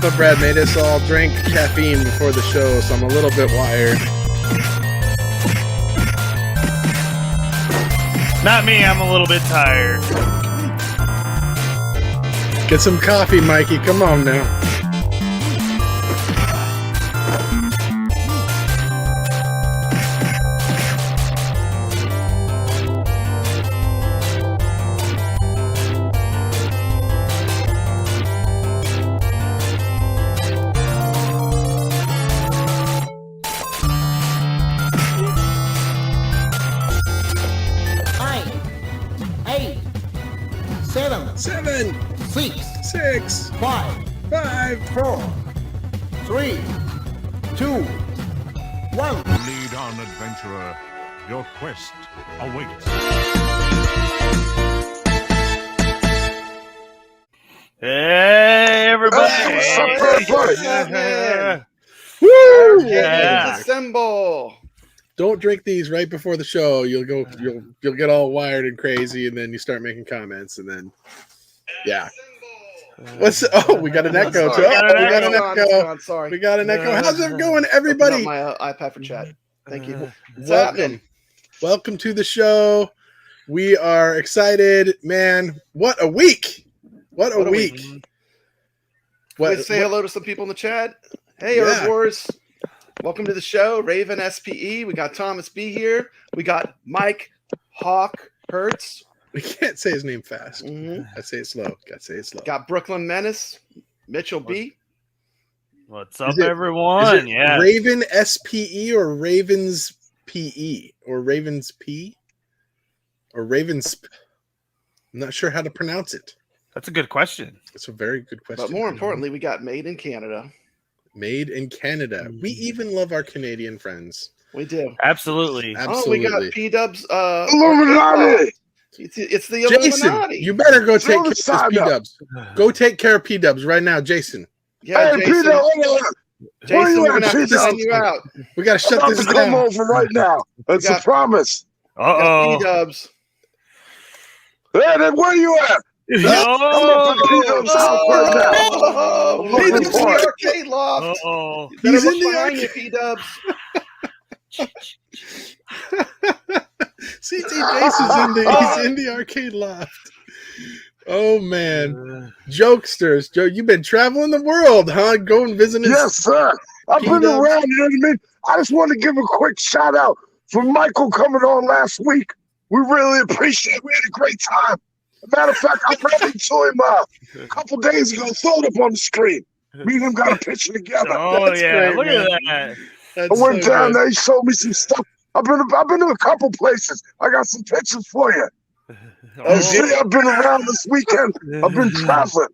Papa Brad made us all drink caffeine before the show, so I'm a little bit wired. Not me, I'm a little bit tired. Get some coffee, Mikey. Come on now. Seven, 6, 5, 4, 3, 2, 1. Lead on, adventurer. Your quest awaits. Hey, everybody! Hey, what's up, everybody? Woo! Yeah. Assemble. Don't drink these right before the show. You'll get all wired and crazy, and then you start making comments, and then yeah. We got an echo. Sorry. We got an echo. Sorry. We got an echo. How's it going, everybody? Open up my iPad for chat. Thank you. Welcome to the show. We are excited, man. What a week! What a week! Let's say hello to some people in the chat. Hey, erbwars. Welcome to the show. Raven SPE. We got Thomas B here. We got Mike Hawk Hertz. We can't say his name fast. Mm-hmm. I say it slow. Got to say it slow. Got Brooklyn Menace. Mitchell B. What's up, everyone? Yeah. Raven SPE or Ravens PE or Ravens P or Ravens. I'm not sure how to pronounce it. That's a good question. It's a very good question. But more importantly, we got Made in Canada. Made in Canada. We even love our Canadian friends. We do. Absolutely. Oh, we got P-Dubs. Illuminati. It's the Jason, Illuminati. you better go take care of P-Dubs. Go take care of P-Dubs right now, Jason. Yeah, Hey, Jason. Jason, We're going to have to send you out. We got to shut this come down. over right now. That's a promise. Uh-oh. P-Dubs. Hey, then where you at? I'm up at P-Dub's house right now. Oh, Looking P-Dubs in for the it. arcade loft. Uh-oh. He's He's in the behind you, arcade. P-Dubs. CT Jason's he's in the arcade loft. Oh man. Jokesters. Joe, you've been traveling the world, huh? Going visiting. Yes, sir. I've been P-Dubs. around, you know what I mean? I just want to give a quick shout out for Michael coming on last week. We really appreciate it. We had a great time. Matter of fact, I ran into him a couple days ago, throw it up on the screen. Me and him got a picture together. Oh, That's yeah. great, Look man. at that. That's I went so down good. there. He showed me some stuff. I've been to a couple places. I got some pictures for you. Oh, See, I've been around this weekend. I've been traveling.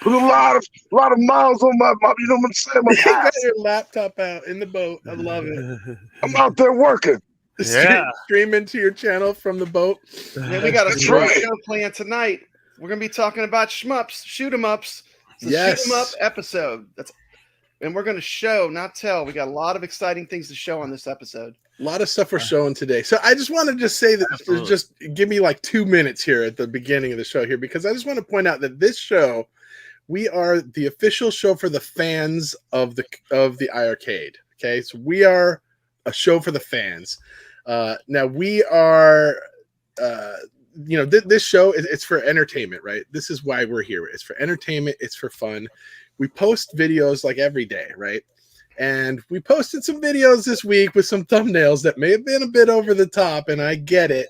Put a lot of miles on my you know what I'm saying? My You got past. your laptop out in the boat. I love it. I'm out there working. Yeah. Stream into your channel from the boat. Yeah, we got a That's great right. show planned tonight. We're going to be talking about shmups, shoot 'em ups. It's a Yes. shoot 'em up episode. And we're going to show, not tell. We got a lot of exciting things to show on this episode. A lot of stuff we're showing today. So I just want to just say that Absolutely. just give me like 2 minutes here at the beginning of the show here, because I just want to point out that this show, we are the official show for the fans of the iiRcade. Okay, so we are a show for the fans. Now we are, this show it's for entertainment, right? This is why we're here. It's for entertainment. It's for fun. We post videos like every day, right? And we posted some videos this week with some thumbnails that may have been a bit over the top, and I get it.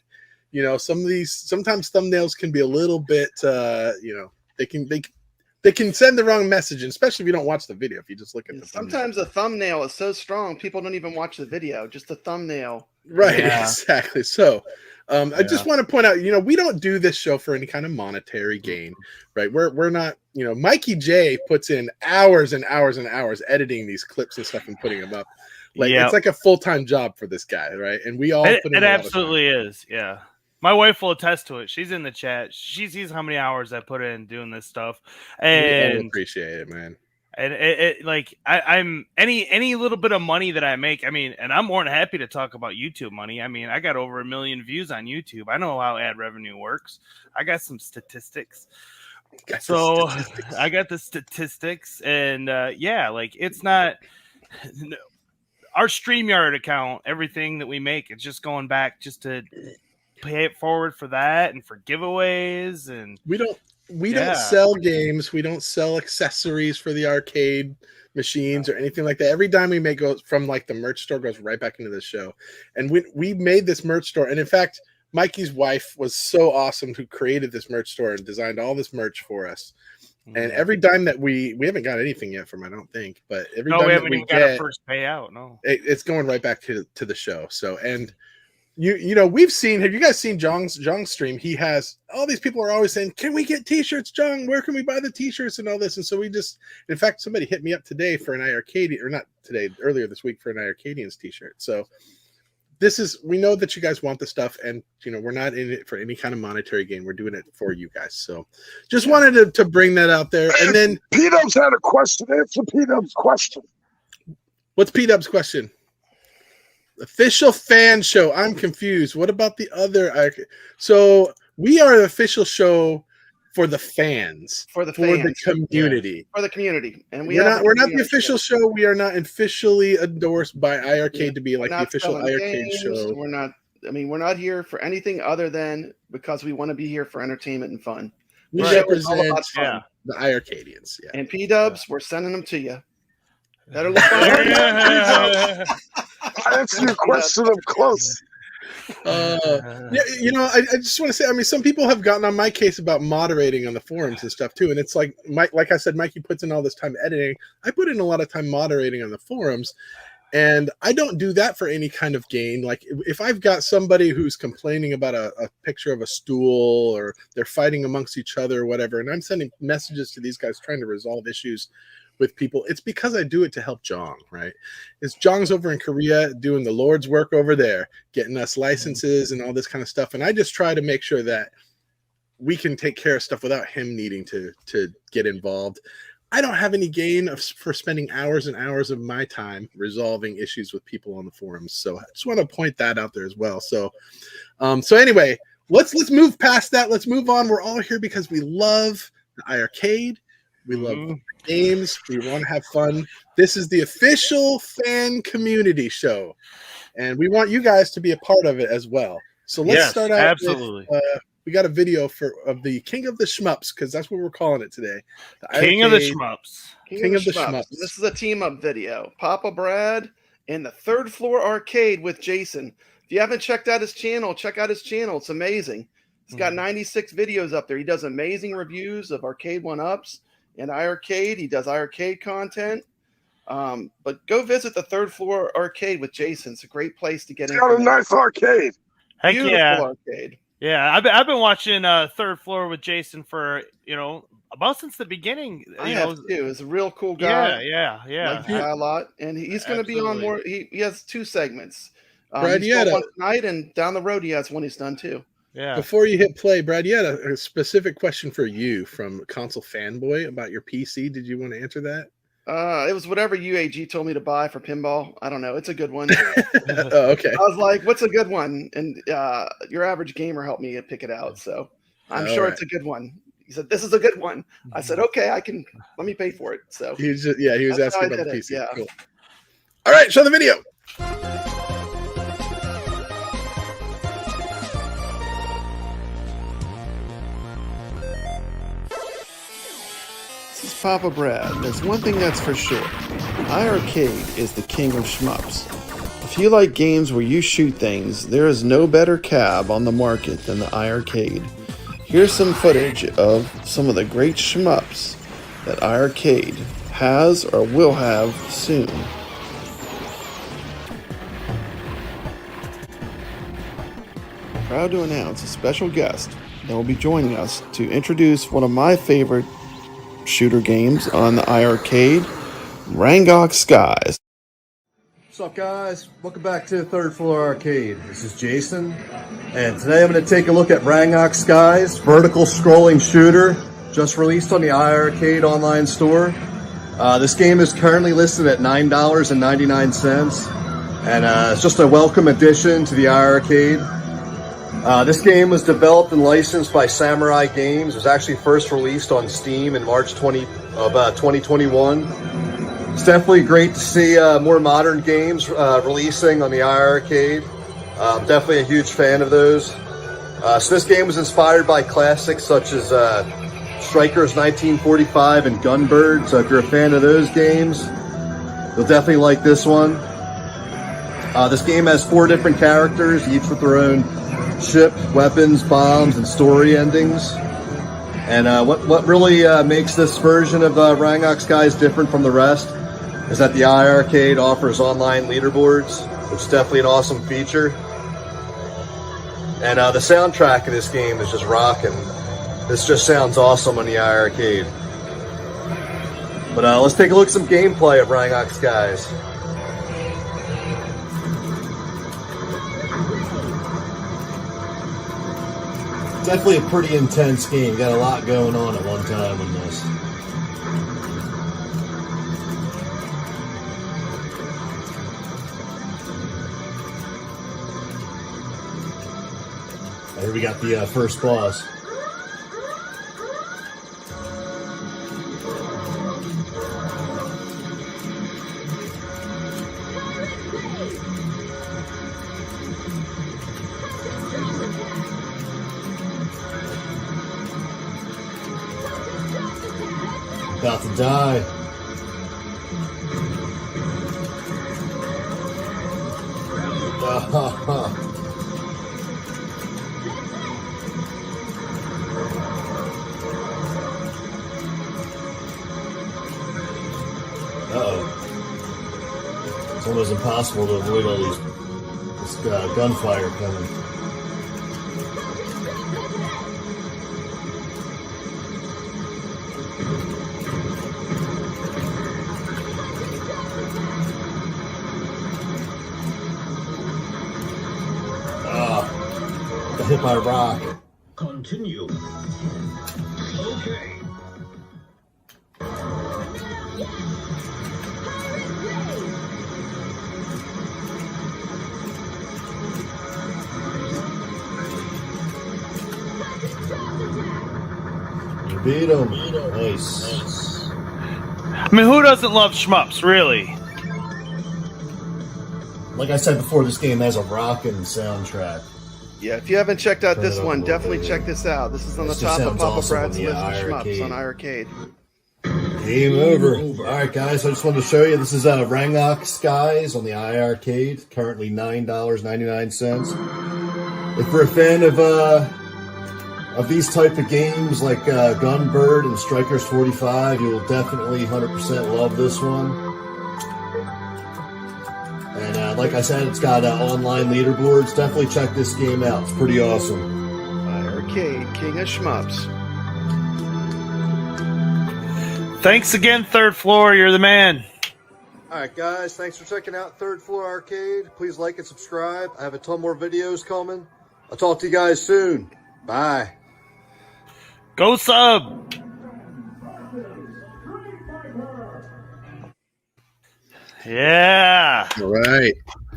You know, sometimes thumbnails can be a little bit, they can send the wrong message, and especially if you don't watch the video. If you just look at the thumbnail. Sometimes the thumbnail is so strong, people don't even watch the video. Just the thumbnail. Right, Yeah. exactly. So I just want to point out, we don't do this show for any kind of monetary gain, right? We're not, Mikey J puts in hours and hours and hours editing these clips and stuff and putting them up. Like Yep. it's like a full-time job for this guy, right? And we all put in It a lot of absolutely is. Yeah. My wife will attest to it. She's in the chat. She sees how many hours I put in doing this stuff. time. We all And appreciate it, man. And it like I'm any little bit of money that I make. I mean, and I'm more than happy to talk about YouTube money. I mean, I got over 1 million views on YouTube. I know how ad revenue works. I got some statistics. So I got the statistics, and like it's not our StreamYard account. Everything that we make, it's just going back just to pay it forward for that and for giveaways. And we don't sell games. We don't sell accessories for the arcade machines or anything like that. Every dime we make goes from like the merch store goes right back into the show. And we made this merch store, and in fact, Mikey's wife was so awesome who created this merch store and designed all this merch for us. And every dime that we haven't got anything yet from, I don't think, but every dime we that haven't we even get, got a first payout. No, it's going right back to the show. So, and you know, have you guys seen Jong's stream? He has all these people are always saying, "Can we get t-shirts, Jong? Where can we buy the t-shirts and all this?" And so in fact, somebody hit me up today for an iiRcadian, or not today, earlier this week for an iiRcadians t-shirt. So we know that you guys want the stuff, and you know, we're not in it for any kind of monetary gain. We're doing it for you guys. So just wanted to bring that out there. And then P-Dubs had a question. Answer P-Dubs' question. What's P-Dubs' question? Official fan show. I'm confused. What about the other? So we are the official show for the fans, for the community, for the community, and we're not the official show. We are not officially endorsed by iiRcade to be like the official iiRcade show. We're not. I mean, we're not here for anything other than because we want to be here for entertainment and fun. We represent the iiRcadians. Yeah. And P-Dubs, we're sending them to you. Better look on. I answer your question up close. You know, I just want to say, I mean, some people have gotten on my case about moderating on the forums and stuff too, and it's like I said, Mikey puts in all this time editing. I put in a lot of time moderating on the forums, and I don't do that for any kind of gain. Like if I've got somebody who's complaining about a picture of a stool, or they're fighting amongst each other or whatever, and I'm sending messages to these guys trying to resolve issues with people, it's because I do it to help Jong, right? It's Jong's over in Korea doing the Lord's work over there, getting us licenses and all this kind of stuff. And I just try to make sure that we can take care of stuff without him needing to get involved. I don't have any gain for spending hours and hours of my time resolving issues with people on the forums. So I just want to point that out there as well. So, anyway, let's move past that. Let's move on. We're all here because we love the iiRcade. We love games. We want to have fun. This is the official fan community show, and we want you guys to be a part of it as well. So let's start out. Absolutely. We got a video of the King of the Shmups, because that's what we're calling it today. King of the Shmups. King of the Shmups. This is a team up video. Papa Brad and the Third Floor Arcade with Jason. If you haven't checked out his channel, check out his channel. It's amazing. He's got 96 videos up there. He does amazing reviews of arcade one-ups and iiRcade. He does iiRcade content. But go visit the Third Floor Arcade with Jason. It's a great place to get in. Got a nice arcade. Heck Beautiful yeah. arcade. Yeah, I've been watching Third Floor with Jason for, about since the beginning. I have too. He's a real cool guy. Yeah. Like the guy a lot. And he's going to be on more. He has 2 segments. Brad, he's got one tonight, and down the road he has one he's done too. Yeah. Before you hit play, Brad, you had a specific question for you from Console Fanboy about your PC. Did you want to answer that? It was whatever UAG told me to buy for pinball. I don't know. It's a good one. Oh, okay. I was like, what's a good one? And your average gamer helped me pick it out. So I'm sure it's a good one. He said, this is a good one. I said, okay, let me pay for it. So he was asking about the PC. Yeah. Cool. All right, show the video. This is Papa Brad. There's one thing that's for sure. iiRcade is the king of shmups. If you like games where you shoot things, there is no better cab on the market than the iiRcade. Here's some footage of some of the great shmups that iiRcade has or will have soon. Proud to announce a special guest that will be joining us to introduce one of my favorite shooter games on the iiRcade, Rango Skies. What's up, guys? Welcome back to Third Floor Arcade. This is Jason, and today I'm going to take a look at Rango Skies, vertical scrolling shooter, just released on the iiRcade online store. This game is currently listed at $9.99, and it's just a welcome addition to the iiRcade. This game was developed and licensed by Samurai Games. It was actually first released on Steam in March 2021. It's definitely great to see more modern games releasing on the iiRcade. Definitely a huge fan of those. So this game was inspired by classics such as Strikers 1945 and Gunbird. So if you're a fan of those games, you'll definitely like this one. This game has 4 different characters, each with their own ship, weapons, bombs, and story endings. And what really makes this version of Rango Skies different from the rest is that the iiRcade offers online leaderboards, which is definitely an awesome feature. And the soundtrack of this game is just rocking. This just sounds awesome on the iiRcade. But let's take a look at some gameplay of Rango Skies. Definitely a pretty intense game. Got a lot going on at one time in this. Here we got the first boss. About to die. Uh-oh. It's almost impossible to avoid all this gunfire coming. Hit by rock. Continue. Okay. You beat him. Nice. I mean, who doesn't love shmups, really? Like I said before, this game has a rockin' soundtrack. Yeah, if you haven't checked out this one, definitely check this out. This is on the top of Papa awesome Brad's list of iiRcade. shmups on iiRcade. Game over. Alright guys, I just wanted to show you, this is Rango Skies on the iiRcade, currently $9.99. If you're a fan of these type of games like Gunbird and Strikers 45, you will definitely 100% love this one. And like I said, it's got online leaderboards. Definitely check this game out. It's pretty awesome. iiRcade, king of shmups. Thanks again, Third Floor. You're the man. Alright guys, thanks for checking out Third Floor Arcade. Please like and subscribe. I have a ton more videos coming. I'll talk to you guys soon. Bye. Go sub. Yeah. All right.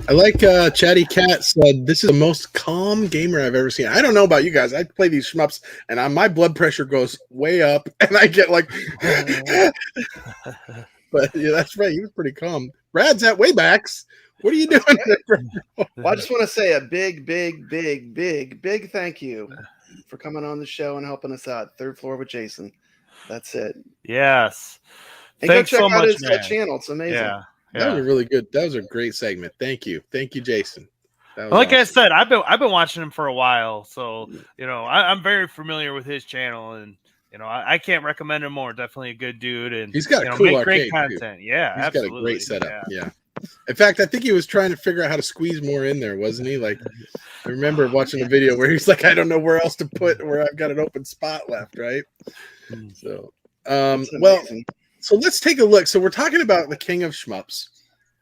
I like Chatty Cat said, this is the most calm gamer I've ever seen. I don't know about you guys. I play these shmups and my blood pressure goes way up and I get like, but yeah, that's right. He was pretty calm. Brad's at Waybacks. What are you doing? Well, I just want to say a big thank you for coming on the show and helping us out. Third Floor with Jason. That's it. Yes. And Thanks go check so out much, his man. channel. It's amazing. Yeah. That was a really good. That was a great segment. Thank you, Jason. That was Like I awesome. said, I've been watching him for a while, so I'm very familiar with his channel, and I can't recommend him more. Definitely a good dude, and He's got a cool make great arcade, too. content. Yeah, He's absolutely. got a great setup. Yeah. In fact, I think he was trying to figure out how to squeeze more in there, wasn't he? Like, I remember watching a video where he's like, I don't know where else to put where I've got an open spot left, right? So, well, so let's take a look. So we're talking about the king of shmups,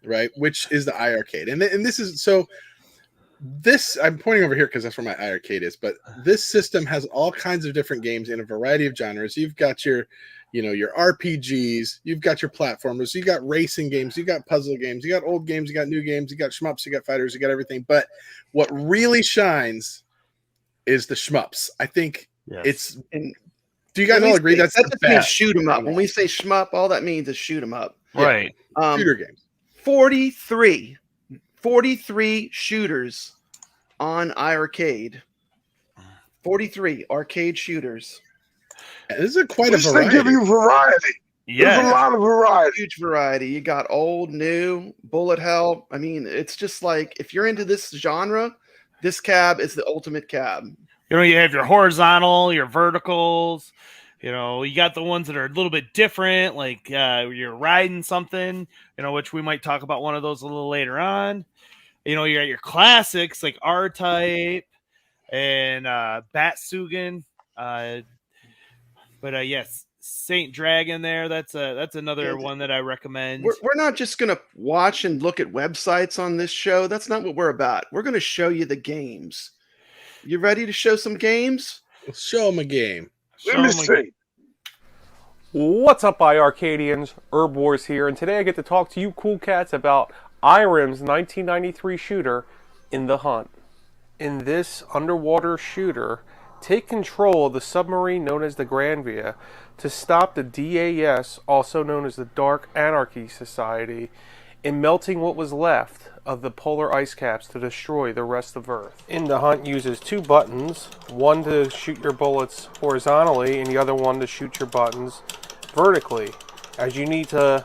right? Which is the iiRcade, and this is so. This I'm pointing over here because that's where my iiRcade is. But this system has all kinds of different games in a variety of genres. You've got your RPGs, you've got your platformers, you got racing games, you got puzzle games, you got old games, you got new games, you got shmups, you got fighters, you got everything. But what really shines is the shmups. I think it's. And Do you guys all agree that's that the just means best? shoot 'em up? When we say shmup, all that means is shoot 'em up. Right. Shooter games. 43 shooters on iiRcade. 43 arcade shooters. This is quite At a least they give variety. you variety. There's a Yeah. lot of variety. Huge variety. You got old, new, bullet hell. I mean, it's just like if you're into this genre, this cab is the ultimate cab. You know, you have your horizontal, your verticals. You know, you got the ones that are a little bit different, like you're riding something, you know, which we might talk about one of those a little later on. You know, you got your classics like R-Type and Batsugan. But yes, Saint Dragon there. That's another one that I recommend. We're not just going to watch and look at websites on this show. That's not what we're about. We're going to show you the games. You ready to show some games? Let's show them a game. Let me see. What's up, iiRcadians? erbwars here, and today I get to talk to you cool cats about IRIM's 1993 shooter, In the Hunt. In this underwater shooter, take control of the submarine known as the Granvia to stop the DAS, also known as the Dark Anarchy Society, in melting what was left of the polar ice caps to destroy the rest of Earth. In the Hunt uses two buttons, one to shoot your bullets horizontally and the other one to shoot your buttons vertically, as you need to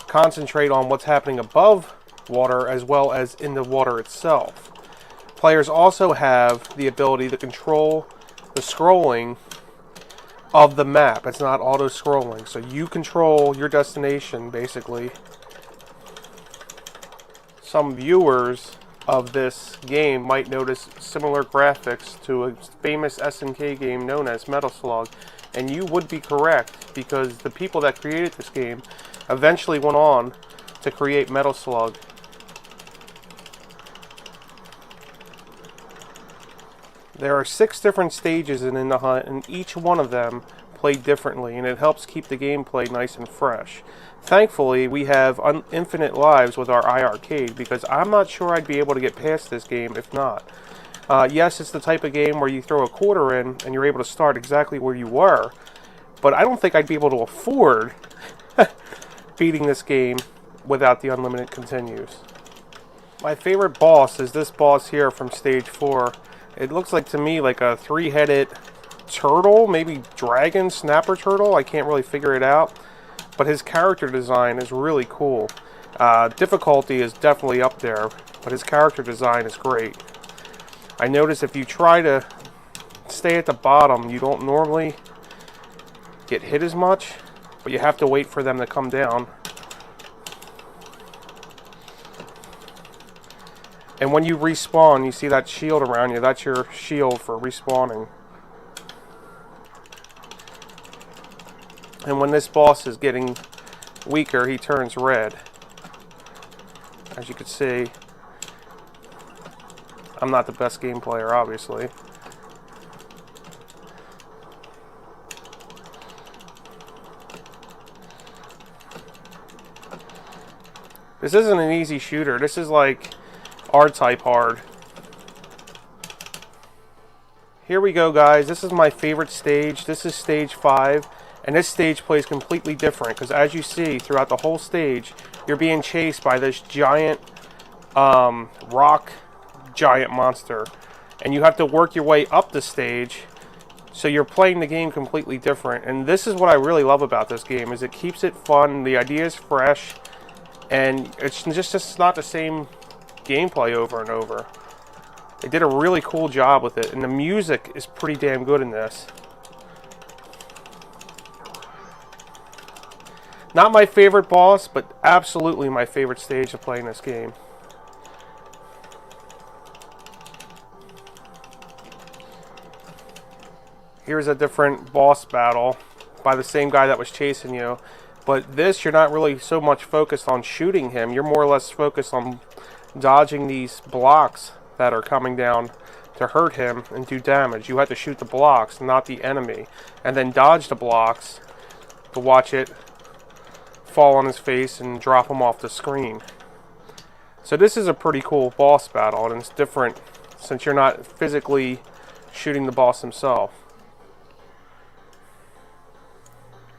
concentrate on what's happening above water as well as in the water itself. Players also have the ability to control the scrolling of the map. It's not auto-scrolling, so you control your destination basically. Some viewers of this game might notice similar graphics to a famous SNK game known as Metal Slug, and you would be correct because the people that created this game eventually went on to create Metal Slug. There are 6 different stages in the Hunt, and each one of them play differently, and it helps keep the gameplay nice and fresh. Thankfully, we have infinite lives with our iiRcade, because I'm not sure I'd be able to get past this game if not. Yes, it's the type of game where you throw a quarter in and you're able to start exactly where you were, but I don't think I'd be able to afford beating this game without the unlimited continues. My favorite boss is this boss here from stage 4. It looks like to me like a 3-headed turtle, maybe dragon, snapper turtle. I can't really figure it out, but his character design is really cool. Difficulty is definitely up there, but his character design is great. I notice if you try to stay at the bottom, you don't normally get hit as much, but you have to wait for them to come down. And when you respawn, you see that shield around you. That's your shield for respawning. And when this boss is getting weaker, he turns red. As you can see, I'm not the best game player, obviously. This isn't an easy shooter. This is like R-Type hard. Here we go, guys. This is my favorite stage. This is stage 5. And this stage plays completely different because as you see throughout the whole stage, you're being chased by this giant rock giant monster. And you have to work your way up the stage. So you're playing the game completely different. And this is what I really love about this game, is it keeps it fun, the idea is fresh, and it's just not the same gameplay over and over. They did a really cool job with it, and the music is pretty damn good in this. Not my favorite boss, but absolutely my favorite stage of playing this game. Here's a different boss battle by the same guy that was chasing you. But this, you're not really so much focused on shooting him. You're more or less focused on dodging these blocks that are coming down to hurt him and do damage. You have to shoot the blocks, not the enemy. And then dodge the blocks to watch it fall on his face and drop him off the screen. So this is a pretty cool boss battle, and it's different since you're not physically shooting the boss himself.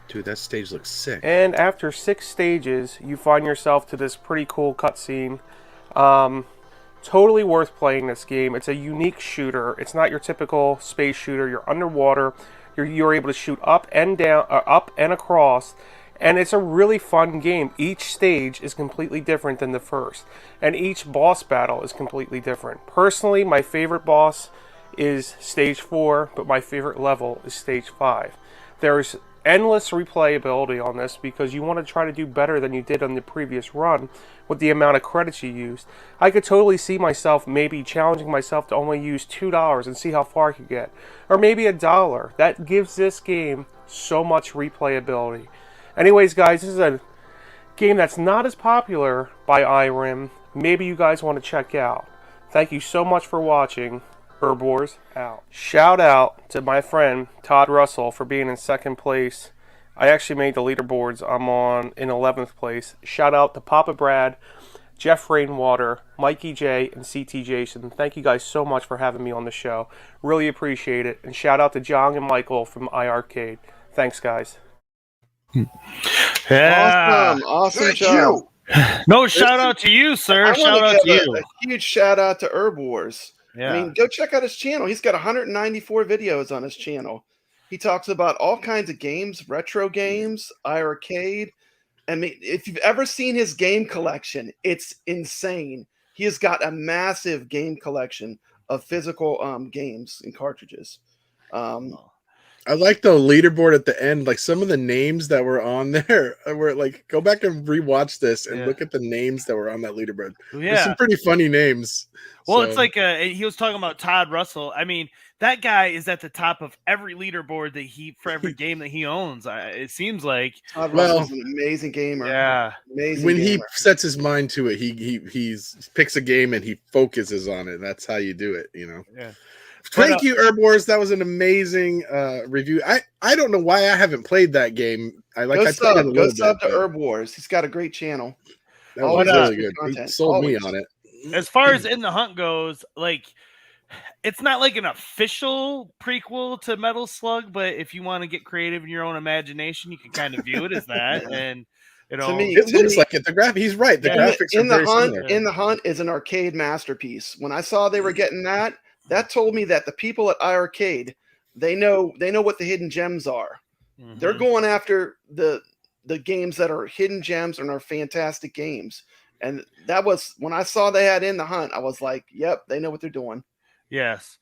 Dude, that stage looks sick. And after 6 stages, you find yourself to this pretty cool cutscene. Totally worth playing this game. It's a unique shooter. It's not your typical space shooter. You're underwater. You're able to shoot up and down, up and across, and it's a really fun game. Each stage is completely different than the first, and each boss battle is completely different. Personally, my favorite boss is stage 4, but my favorite level is stage 5. There's endless replayability on this because you want to try to do better than you did on the previous run with the amount of credits you used. I could totally see myself maybe challenging myself to only use $2 and see how far I could get, or maybe $1. That gives this game so much replayability. Anyways, guys, this is a game that's not as popular by iRim. Maybe you guys want to check out. Thank you so much for watching. erbwars out. Shout out to my friend Todd Russell for being in 2nd place. I actually made the leaderboards. I'm in 11th place. Shout out to Papa Brad, Jeff Rainwater, Mikey J, and CT Jason. Thank you guys so much for having me on the show. Really appreciate it. And shout out to John and Michael from iiRcade. Thanks, guys. Yeah. Awesome Thank job. you. No, shout out to you, sir. I Shout wanna out to give you. a huge shout out to erbwars. Yeah. I mean, go check out his channel. He's got 194 videos on his channel. He talks about all kinds of games, retro games, iiRcade. I mean, if you've ever seen his game collection, it's insane. He has got a massive game collection of physical games and cartridges. I like the leaderboard at the end. Like some of the names that were on there were like, go back and rewatch this and look at the names that were on that leaderboard. Yeah. There's some pretty funny names. Well, So- it's like he was talking about Todd Russell. I mean, that guy is at the top of every leaderboard that for every game that he owns. It seems like. Todd Well, Russell's an amazing gamer. Yeah. Amazing when gamer. he sets his mind to it, he picks a game and he focuses on it. That's how you do it, you know. Yeah. Thank you, erbwars. That was an amazing review. I don't know why I haven't played that game. I played it a Go little sub bit, to but erbwars. He's got a great channel. that was Always really good good. He content. sold me Always. on it. As far as In the Hunt goes, like, it's not like an official prequel to Metal Slug, but if you want to get creative in your own imagination, you can kind of view it as that. And you know, To me, It looks like it. He's right. The graphics in are the very hunt, similar. in the hunt is an arcade masterpiece. When I saw they were getting that told me that the people at iiRcade, they know what the hidden gems are. They're going after the games that are hidden gems and are fantastic games. And that was when I saw they had In the Hunt, I was like, yep, they know what they're doing. Yes.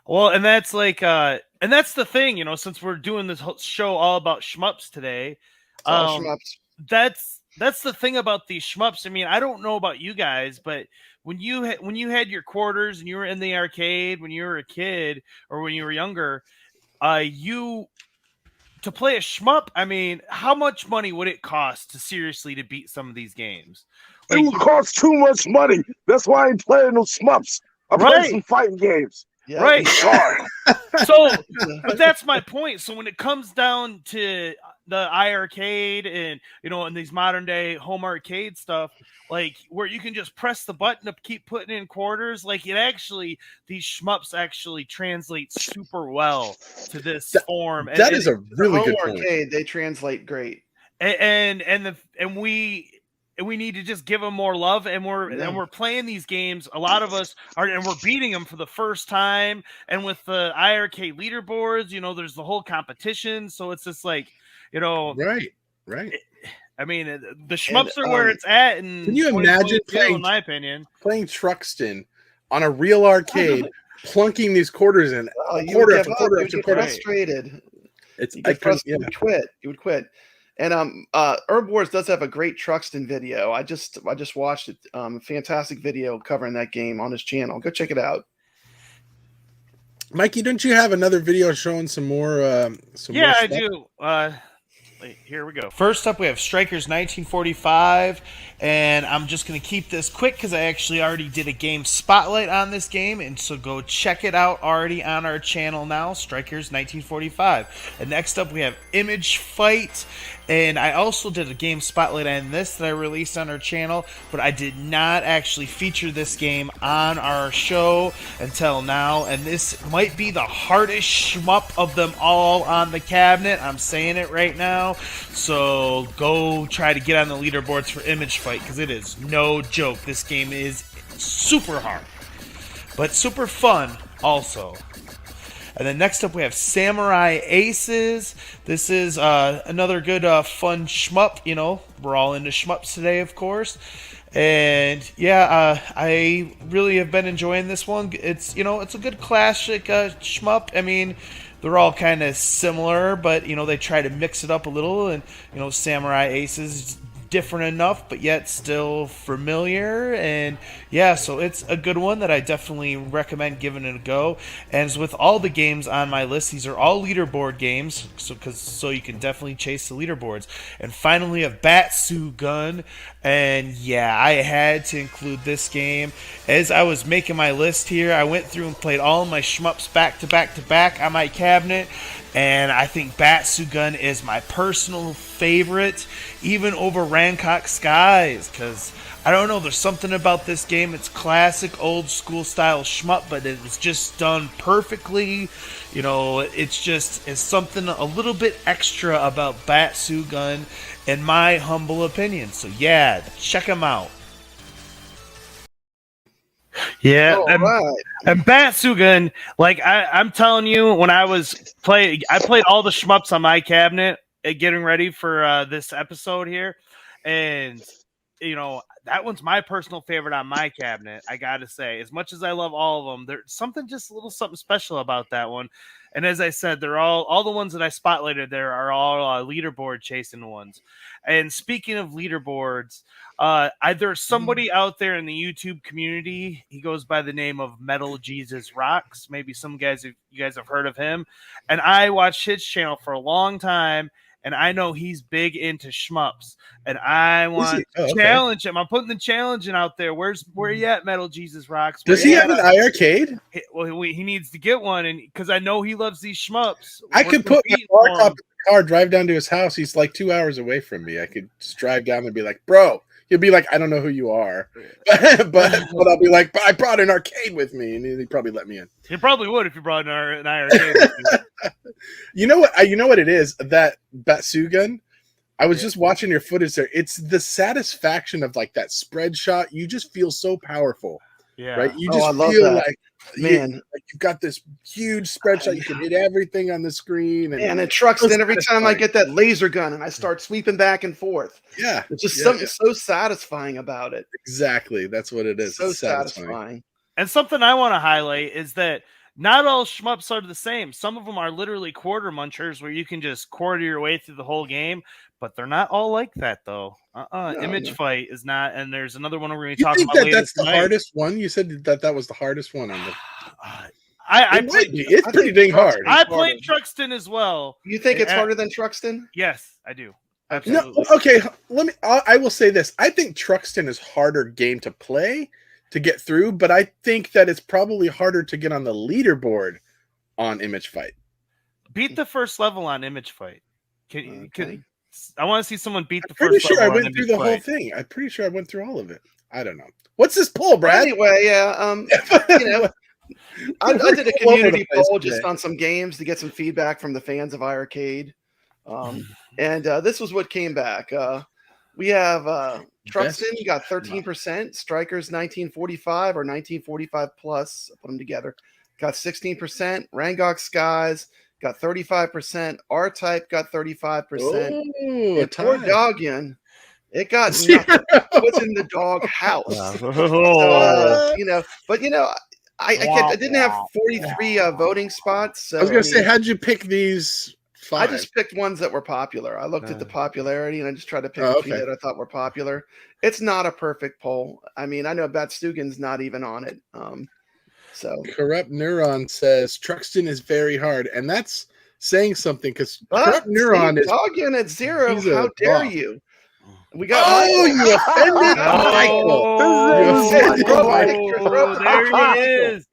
Well, and that's like and that's the thing, you know, since we're doing this whole show all about shmups today. All shmups. That's the thing about these shmups. I mean, I don't know about you guys, but when you had your quarters and you were in the arcade when you were a kid or when you were younger, to play a shmup, I mean, how much money would it cost to beat some of these games? It would cost too much money. That's why I ain't playing no shmups. I play Right. some fighting games. Yeah. Right. Sorry. So, but that's my point. So when it comes down to the iiRcade and, you know, and these modern day home arcade stuff, like where you can just press the button to keep putting in quarters, like these shmups actually translate super well to this form. That is a really Home good point. arcade, they translate great. And we need to just give them more love, and we're playing these games. A lot of us are, and we're beating them for the first time. And with the iiRcade leaderboards, you know, there's the whole competition. So it's just like, you know, right. I mean, the shmups are where it's at. And Can you imagine in my opinion, playing Truxton on a real arcade, plunking these quarters in quarter after quarter after quarter? Frustrated. You would quit. You would quit. And erbwars does have a great Truxton video. I just watched it. Fantastic video covering that game on his channel. Go check it out. Mikey, don't you have another video showing some more? Yeah, I do. Wait, here we go. First up, we have Strikers 1945, and I'm just going to keep this quick because I actually already did a game spotlight on this game, and so go check it out already on our channel now, Strikers 1945. And next up, we have Image Fight, And I also did a game spotlight on this that I released on our channel, but I did not actually feature this game on our show until now. And this might be the hardest shmup of them all on the cabinet. I'm saying it right now. So go try to get on the leaderboards for Image Fight, because it is no joke. This game is super hard, but super fun also. And then next up we have Samurai Aces. This is another good fun shmup. You know, we're all into shmups today, of course. And yeah, I really have been enjoying this one. It's, you know, it's a good classic shmup. I mean, they're all kind of similar, but you know, they try to mix it up a little. And you know, Samurai Aces, different enough, but yet still familiar. And yeah, so it's a good one that I definitely recommend giving it a go. And as with all the games on my list, these are all leaderboard games, so you can definitely chase the leaderboards. And finally, a Tatsujin. And yeah, I had to include this game. As I was making my list here, I went through and played all of my shmups back to back to back on my cabinet. And I think Tatsujin is my personal favorite, even over Rango Skies, because I don't know, there's something about this game. It's classic old school style shmup, but it's just done perfectly. You know, it's something a little bit extra about Tatsujin, in my humble opinion. So yeah, check them out. Yeah, and Tatsujin, like I'm telling you, when I played all the shmups on my cabinet, getting ready for this episode here, and you know, that one's my personal favorite on my cabinet. I gotta say, as much as I love all of them, there's something special about that one. And as I said, they're all the ones that I spotlighted there are all leaderboard chasing ones. And speaking of leaderboards, there's somebody out there in the YouTube community. He goes by the name of Metal Jesus Rocks. Maybe you guys have heard of him. And I watched his channel for a long time, and I know he's big into shmups. And I want to challenge him. I'm putting the challenge out there. Where you at, Metal Jesus Rocks? Does he have an iiRcade? Well, he needs to get one, and because I know he loves these shmups. I could put my car top in the car, drive down to his house. He's like 2 hours away from me. I could just drive down and be like, bro. He'll be like, I don't know who you are, but I'll be like, but I brought an arcade with me, and he'd probably let me in. He probably would if you brought an iiRcade with you. You know what it is, that Tatsujin. I was just watching your footage there. It's the satisfaction of like that spread shot. You just feel so powerful. Yeah. Right. You just feel like, man, like you've got this huge spread shot. You can hit everything on the screen. And it trucks in every time I get that laser gun and I start sweeping back and forth. Yeah. It's just something so satisfying about it. Exactly. That's what it is. So satisfying. And something I want to highlight is that not all shmups are the same. Some of them are literally quarter munchers where you can just quarter your way through the whole game, but they're not all like that, though. Image Fight is not, and there's another one we're going to be talking about later. That's the hardest one? You said that was the hardest one on the... It's pretty dang hard. I played Truxton as well. You think it's harder than Truxton? Yes, I do. Absolutely. No, okay, I will say this. I think Truxton is harder game to play, to get through, but I think that it's probably harder to get on the leaderboard on Image Fight. Beat the first level on Image Fight. I want to see someone beat the first level. I went through the whole thing. I'm pretty sure I went through all of it. I don't know. What's this poll, Brad? Anyway, yeah. You know, I did a community poll just on some games to get some feedback from the fans of iiRcade. And this was what came back. We have Truxton got 13%, Strikers 1945 or 1945 plus, put them together, got 16%, Rango Skies got 35%, R-Type got 35%, and poor Dogian, it got nothing. It was in the dog house. You know, but you know, I didn't have 43 voting spots. So, I was going to say, how'd you pick these 5? I just picked ones that were popular. I looked at the popularity and I just tried to pick a few that I thought were popular. It's not a perfect poll. I mean, I know Tatsujin's not even on it. So Corrupt Neuron says Truxton is very hard, and that's saying something because Corrupt Neuron is Dogging at 0. How dare you? We got you offended Michael. There he is.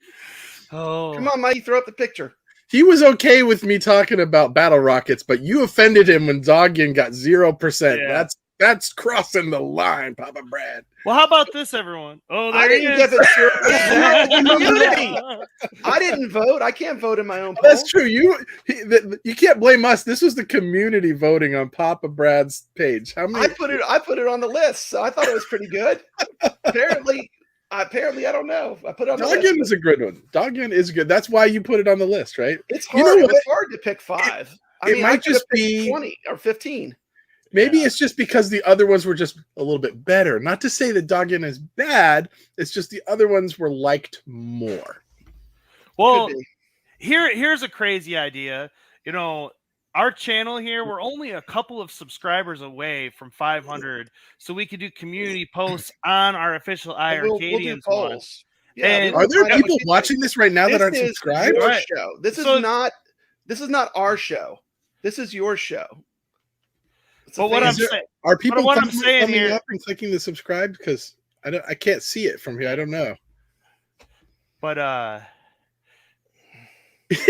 Come on, Mikey, throw up the picture. he was okay with me talking about battle rockets, but you offended him when Doggen got 0%. Yeah. That's crossing the line, Papa Brad. Well, how about this, everyone? Oh, there I he didn't is. give it to community. I didn't vote. I can't vote in my own poll. That's true. You can't blame us. This was the community voting on Papa Brad's page. How many? I put it on the list, so I thought it was pretty good. Apparently, I don't know. I put it on the list. Doggen is a good one. Doggen is good. That's why you put it on the list, right? It's hard. You know It's hard to pick 5. It might just be 20 or 15. Maybe it's just because the other ones were just a little bit better. Not to say that Doggen is bad. It's just the other ones were liked more. Well, here's a crazy idea. You know, our channel here, we're only a couple of subscribers away from 500, so we could do community posts on our official iiRcadians one. Polls. Yeah, And Are there people watching this right now that aren't is subscribed? your Right. show. This So- is not our show. This is your show. It's a But what I'm fan- saying, Are people what I'm thumbing saying here- up and clicking the subscribe? Because I can't see it from here. I don't know. but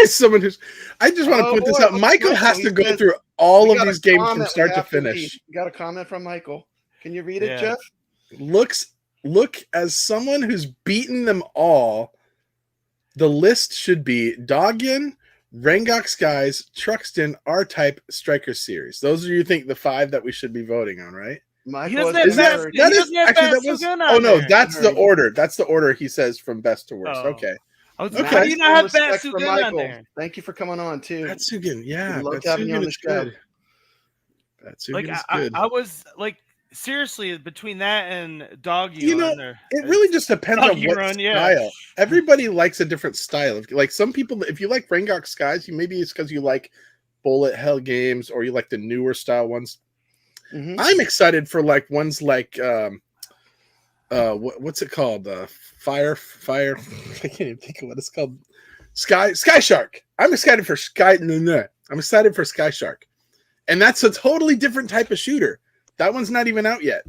Someone who's. I just want to point this out. Michael has to go through all of these games from start to finish. Got a comment from Michael. Can you read it, Yeah. Jeff? Look, as someone who's beaten them all, the list should be Doggen, Rango Skies, Truxton, R-Type, Striker Series. Those are, you think, the 5 that we should be voting on, right? Michael doesn't is have third. He doesn't have Tatsujin on no, there. that's the order. That's the order he says from best to worst. Oh. Okay. I was, Okay. how do you not have Respect for Tatsujin on Michael. there? Thank you for coming on too. Tatsujin, yeah. We love having you on Tatsujin the is show. good. Tatsujin Like is I good. was like, seriously, between that and Doggy You know, on there, It really just depends on Doggy what Run, yeah. style. Everybody likes a different style. Like some people, if you like Rango Skies, maybe it's because you like bullet hell games or you like the newer style ones. Mhm. I'm excited for like ones like what's it called? Fire. I can't even think of what it's called. Sky Shark. I'm excited for Sky. No. I'm excited for Sky Shark, and that's a totally different type of shooter. That one's not even out yet.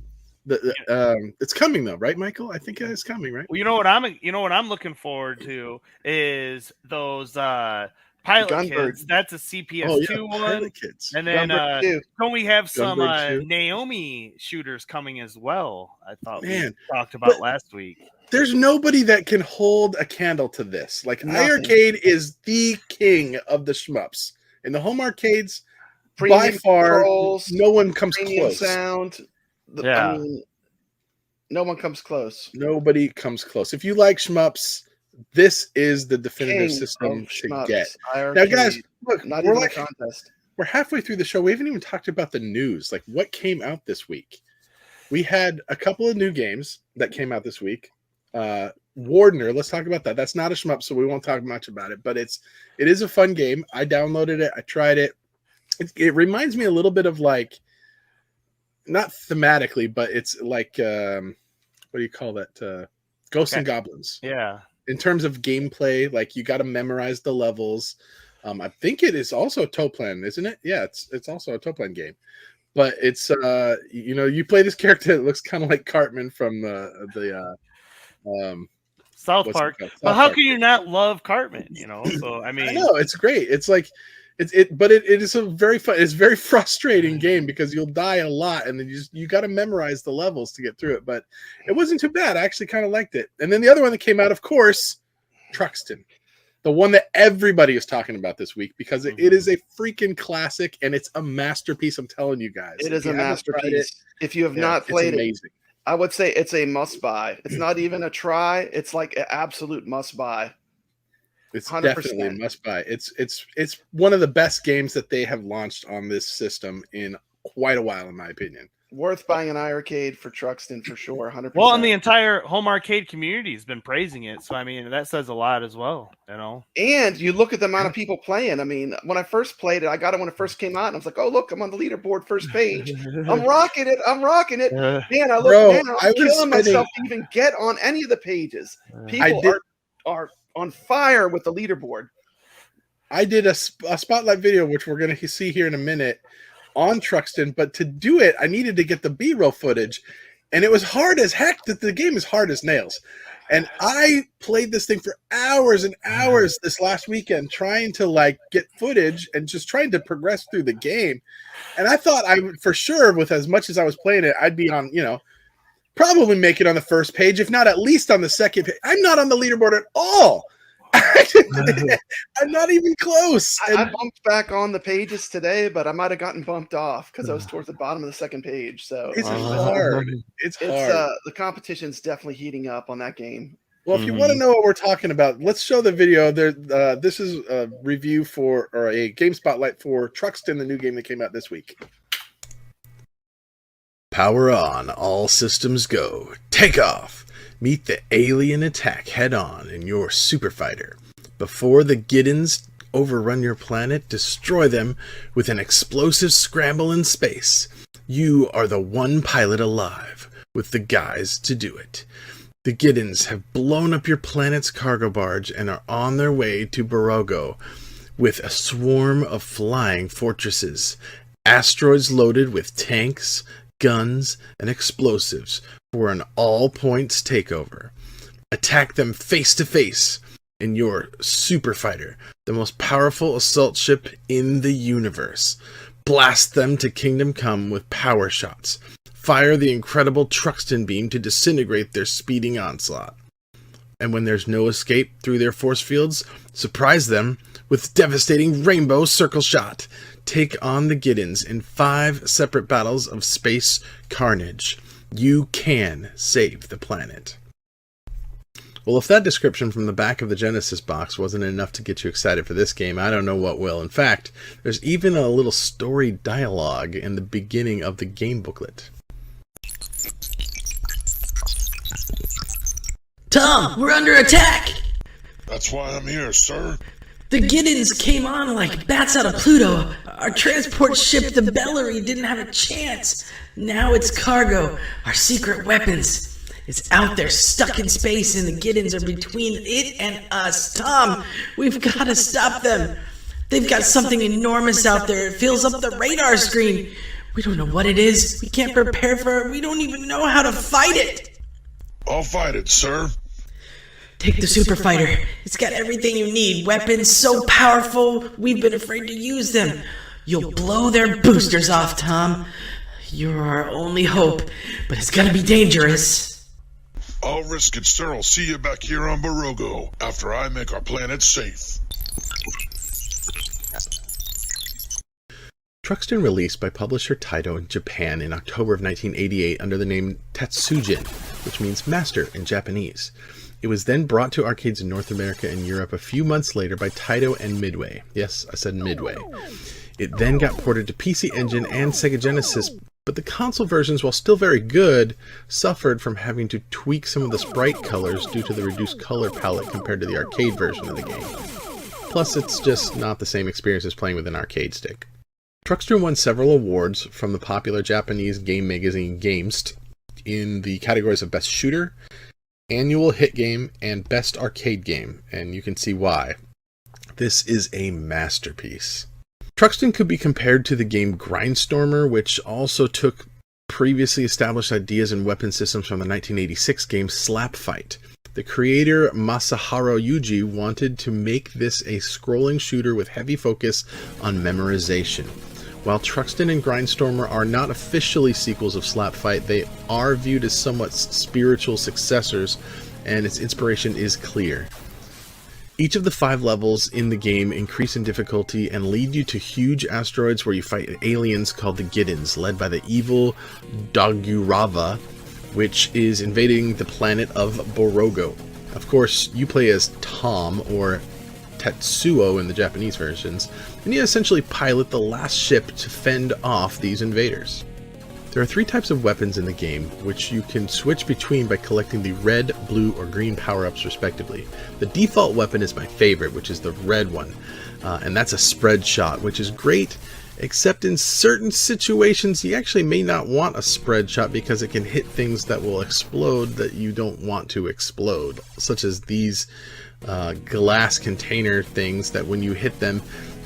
It's coming though, right, Michael? I think it's coming, right? Well, you know what I'm looking forward to is those pilot Gunbird. kids. That's a CPS2 one. Pilot Kids. And then Gunbird too. don't we have some Gunbird too. Naomi shooters coming as well? I thought Man, we talked about but- last week. There's nobody that can hold a candle to this. Like Nothing. iiRcade is the king of the shmups. In the home arcades, by Premium far, controls, no one comes premium close. sound. Yeah. I mean, no one comes close. Nobody comes close. If you like shmups, this is the definitive King system of to shmups, get. iiRcade. Now, guys, look, not we're even like a contest. we're halfway through the show. We haven't even talked about the news. Like what came out this week. We had a couple of new games that came out this week. Wardener, let's talk about that. That's not a shmup, so we won't talk much about it. But it is a fun game. I downloaded it. I tried it. It reminds me a little bit of like, not thematically, but it's like what do you call that? Ghosts and Goblins. Yeah. In terms of gameplay, like you got to memorize the levels. I think it is also a toe plan, isn't it? Yeah, it's also a toe plan game. But it's you play this character that looks kind of like Cartman from the South what's it Park. called? But South how Park. can you not love Cartman? So I mean, I know it's great. It's like but it is a very fun. It's a very frustrating game because you'll die a lot, and then you got to memorize the levels to get through it. But it wasn't too bad. I actually kind of liked it. And then the other one that came out, of course, Truxton, the one that everybody is talking about this week because it is a freaking classic and it's a masterpiece. I'm telling you guys, It If is you a haven't tried masterpiece. If you have not it's played it, amazing. I would say it's a must buy. It's not even a try. It's like an absolute must buy. It's 100%. definitely a must buy. It's one of the best games that they have launched on this system in quite a while, in my opinion. Worth buying an iiRcade for Truxton for sure. 100%. well, and the entire home arcade community has been praising it. So I mean, that says a lot as well. And you look at the amount of people playing. I mean, when I first played it, I got it when it first came out, and I was like, "Oh, look, I'm on the leaderboard first page. I'm rocking it. I'm rocking it." Man, I look Bro, now, I I'm was killing myself spending- to even get on any of the pages. People did- are on fire with the leaderboard. I did a spotlight video, which we're going to see here in a minute, on Truxton. But to do it, I needed to get the B-roll footage. And it was hard as heck. That the game is hard as nails. And I played this thing for hours and hours this last weekend trying to like get footage and just trying to progress through the game. And I thought I would, for sure, with as much as I was playing it, I'd be on, probably make it on the first page, if not at least on the second page. I'm not on the leaderboard at all. I'm not even close. I bumped back on the pages today, but I might have gotten bumped off because I was towards the bottom of the second page. So it's hard. It's hard. The competition's definitely heating up on that game. Well, if you want to know what we're talking about, let's show the video. There, this is a review for, or a game spotlight for Truxton, the new game that came out this week. Power on, all systems go. Take off. Meet the alien attack head on in your super fighter. Before the Giddens overrun your planet, destroy them with an explosive scramble in space. You are the one pilot alive with the guys to do it. The Giddens have blown up your planet's cargo barge and are on their way to Borogo with a swarm of flying fortresses, asteroids loaded with tanks, guns, and explosives for an all-points takeover. Attack them face-to-face in your super fighter, the most powerful assault ship in the universe. Blast them to Kingdom Come with power shots. Fire the incredible Truxton beam to disintegrate their speeding onslaught. And when there's no escape through their force fields, surprise them with devastating rainbow circle shot. Take on the Giddens in 5 separate battles of space carnage. You can save the planet. Well, if that description from the back of the Genesis box wasn't enough to get you excited for this game, I don't know what will. In fact, there's even a little story dialogue in the beginning of the game booklet. Tom, we're under attack! That's why I'm here, sir. The Giddens came on like bats out of Pluto. Our transport ship, the Bellary, didn't have a chance. Now it's cargo, our secret weapons. It's out there, stuck in space, and the Giddens are between it and us. Tom, we've got to stop them. They've got something enormous out there. It fills up the radar screen. We don't know what it is. We can't prepare for it. We don't even know how to fight it. I'll fight it, sir. Take the super fighter. It's got everything you need. Weapons so powerful, we've been afraid to use them. You'll blow their boosters off, Tom. You're our only hope, but it's gonna be dangerous. I'll risk it, sir. I'll see you back here on Borogo after I make our planet safe. Truxton released by publisher Taito in Japan in October of 1988 under the name Tatsujin, which means master in Japanese. It was then brought to arcades in North America and Europe a few months later by Taito and Midway. Yes, I said Midway. It then got ported to PC Engine and Sega Genesis, but the console versions, while still very good, suffered from having to tweak some of the sprite colors due to the reduced color palette compared to the arcade version of the game. Plus, it's just not the same experience as playing with an arcade stick. Truxton won several awards from the popular Japanese game magazine Gamest in the categories of Best Shooter, Annual Hit Game, and Best Arcade Game, and you can see why. This is a masterpiece. Truxton could be compared to the game Grindstormer, which also took previously established ideas and weapon systems from the 1986 game Slap Fight. The creator Masaharu Yuji wanted to make this a scrolling shooter with heavy focus on memorization. While Truxton and Grindstormer are not officially sequels of Slap Fight, they are viewed as somewhat spiritual successors, and its inspiration is clear. Each of the 5 levels in the game increase in difficulty and lead you to huge asteroids where you fight aliens called the Giddens, led by the evil Dogurava, which is invading the planet of Borogo. Of course, you play as Tom, or Tetsuo in the Japanese versions, and you essentially pilot the last ship to fend off these invaders. There are 3 types of weapons in the game, which you can switch between by collecting the red, blue, or green power-ups respectively. The default weapon is my favorite, which is the red one, and that's a spread shot, which is great, except in certain situations you actually may not want a spread shot because it can hit things that will explode that you don't want to explode, such as these glass container things that when you hit them,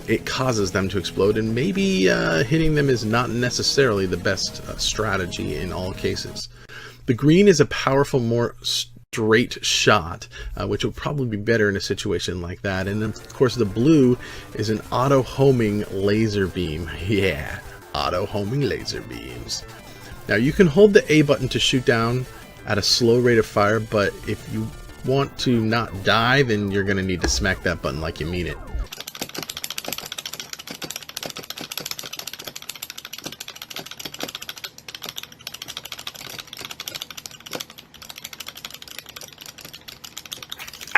it causes them to explode, and maybe hitting them is not necessarily the best strategy in all cases. The green is a powerful, more straight shot, which will probably be better in a situation like that. And then, of course, the blue is an auto-homing laser beam. Yeah, auto-homing laser beams. Now, you can hold the A button to shoot down at a slow rate of fire, but if you want to not die, then you're going to need to smack that button like you mean it.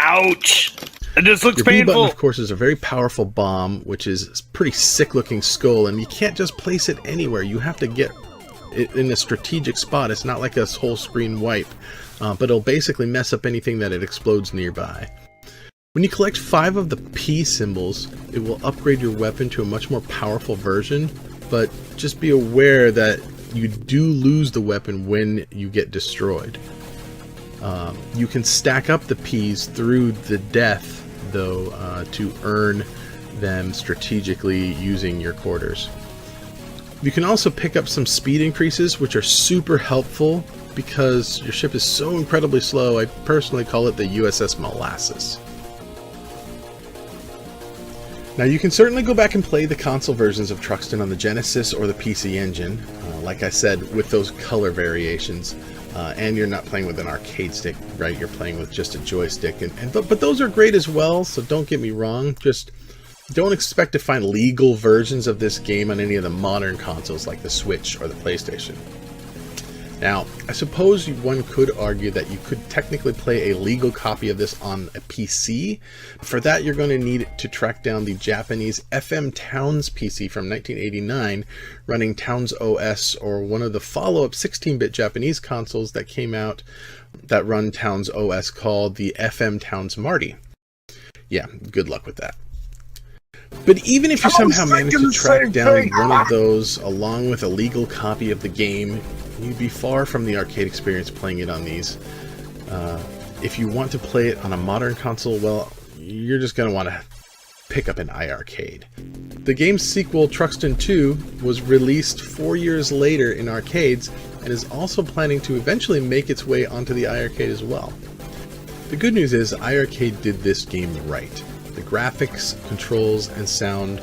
Ouch! It just looks Your B painful. button, of course, is a very powerful bomb, which is a pretty sick-looking skull, and you can't just place it anywhere. You have to get it in a strategic spot. It's not like a whole screen wipe, but it'll basically mess up anything that it explodes nearby. When you collect 5 of the P symbols, it will upgrade your weapon to a much more powerful version, but just be aware that you do lose the weapon when you get destroyed. You can stack up the P's through the death, though, to earn them strategically using your quarters. You can also pick up some speed increases, which are super helpful because your ship is so incredibly slow. I personally call it the USS Molasses. Now, you can certainly go back and play the console versions of Truxton on the Genesis or the PC Engine, like I said, with those color variations. And you're not playing with an arcade stick, right? You're playing with just a joystick, but those are great as well. So don't get me wrong. Just don't expect to find legal versions of this game on any of the modern consoles like the Switch or the PlayStation. Now, I suppose one could argue that you could technically play a legal copy of this on a PC. For that, you're going to need to track down the Japanese FM Towns PC from 1989, running Towns OS, or one of the follow-up 16-bit Japanese consoles that came out that run Towns OS, called the FM Towns Marty. Yeah, good luck with that. But even if you somehow manage to track down one of those along with a legal copy of the game, you'd be far from the arcade experience playing it on these. If you want to play it on a modern console, well, you're just going to want to pick up an iiRcade. The game's sequel, Truxton 2, was released 4 years later in arcades and is also planning to eventually make its way onto the iiRcade as well. The good news is iiRcade did this game right. The graphics, controls, and sound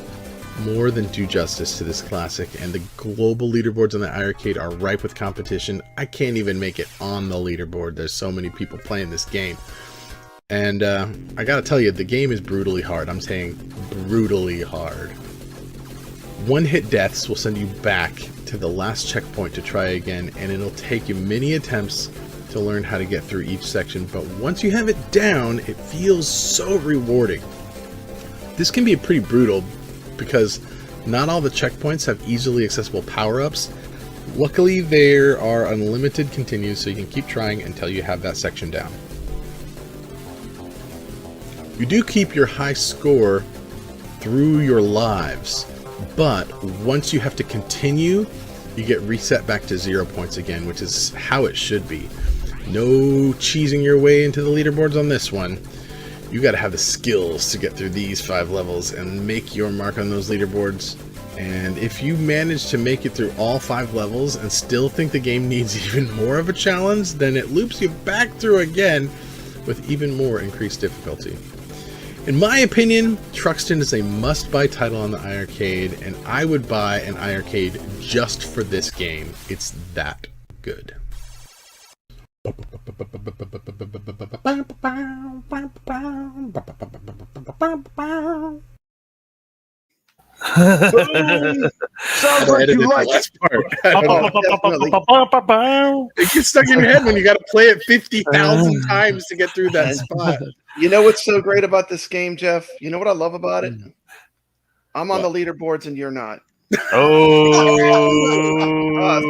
more than do justice to this classic, and the global leaderboards on the iiRcade are ripe with competition. I can't even make it on the leaderboard. There's so many people playing this game. And I gotta tell you, the game is brutally hard. I'm saying brutally hard. One-hit deaths will send you back to the last checkpoint to try again, and it'll take you many attempts to learn how to get through each section, but once you have it down, it feels so rewarding. This can be pretty brutal because not all the checkpoints have easily accessible power-ups. Luckily, there are unlimited continues, so you can keep trying until you have that section down. You do keep your high score through your lives, but once you have to continue, you get reset back to 0 points again, which is how it should be. No cheesing your way into the leaderboards on this one. You gotta have the skills to get through these 5 levels and make your mark on those leaderboards. And if you manage to make it through all 5 levels and still think the game needs even more of a challenge, then it loops you back through again with even more increased difficulty. In my opinion, Truxton is a must-buy title on the iiRcade, and I would buy an iiRcade just for this game. It's that good. Sounds like you like it. It gets stuck in your head when you got to play it 50,000 times to get through that spot. You know what's so great about this game, Jeff? You know what I love about it? I'm on the leaderboards and you're not. Oh,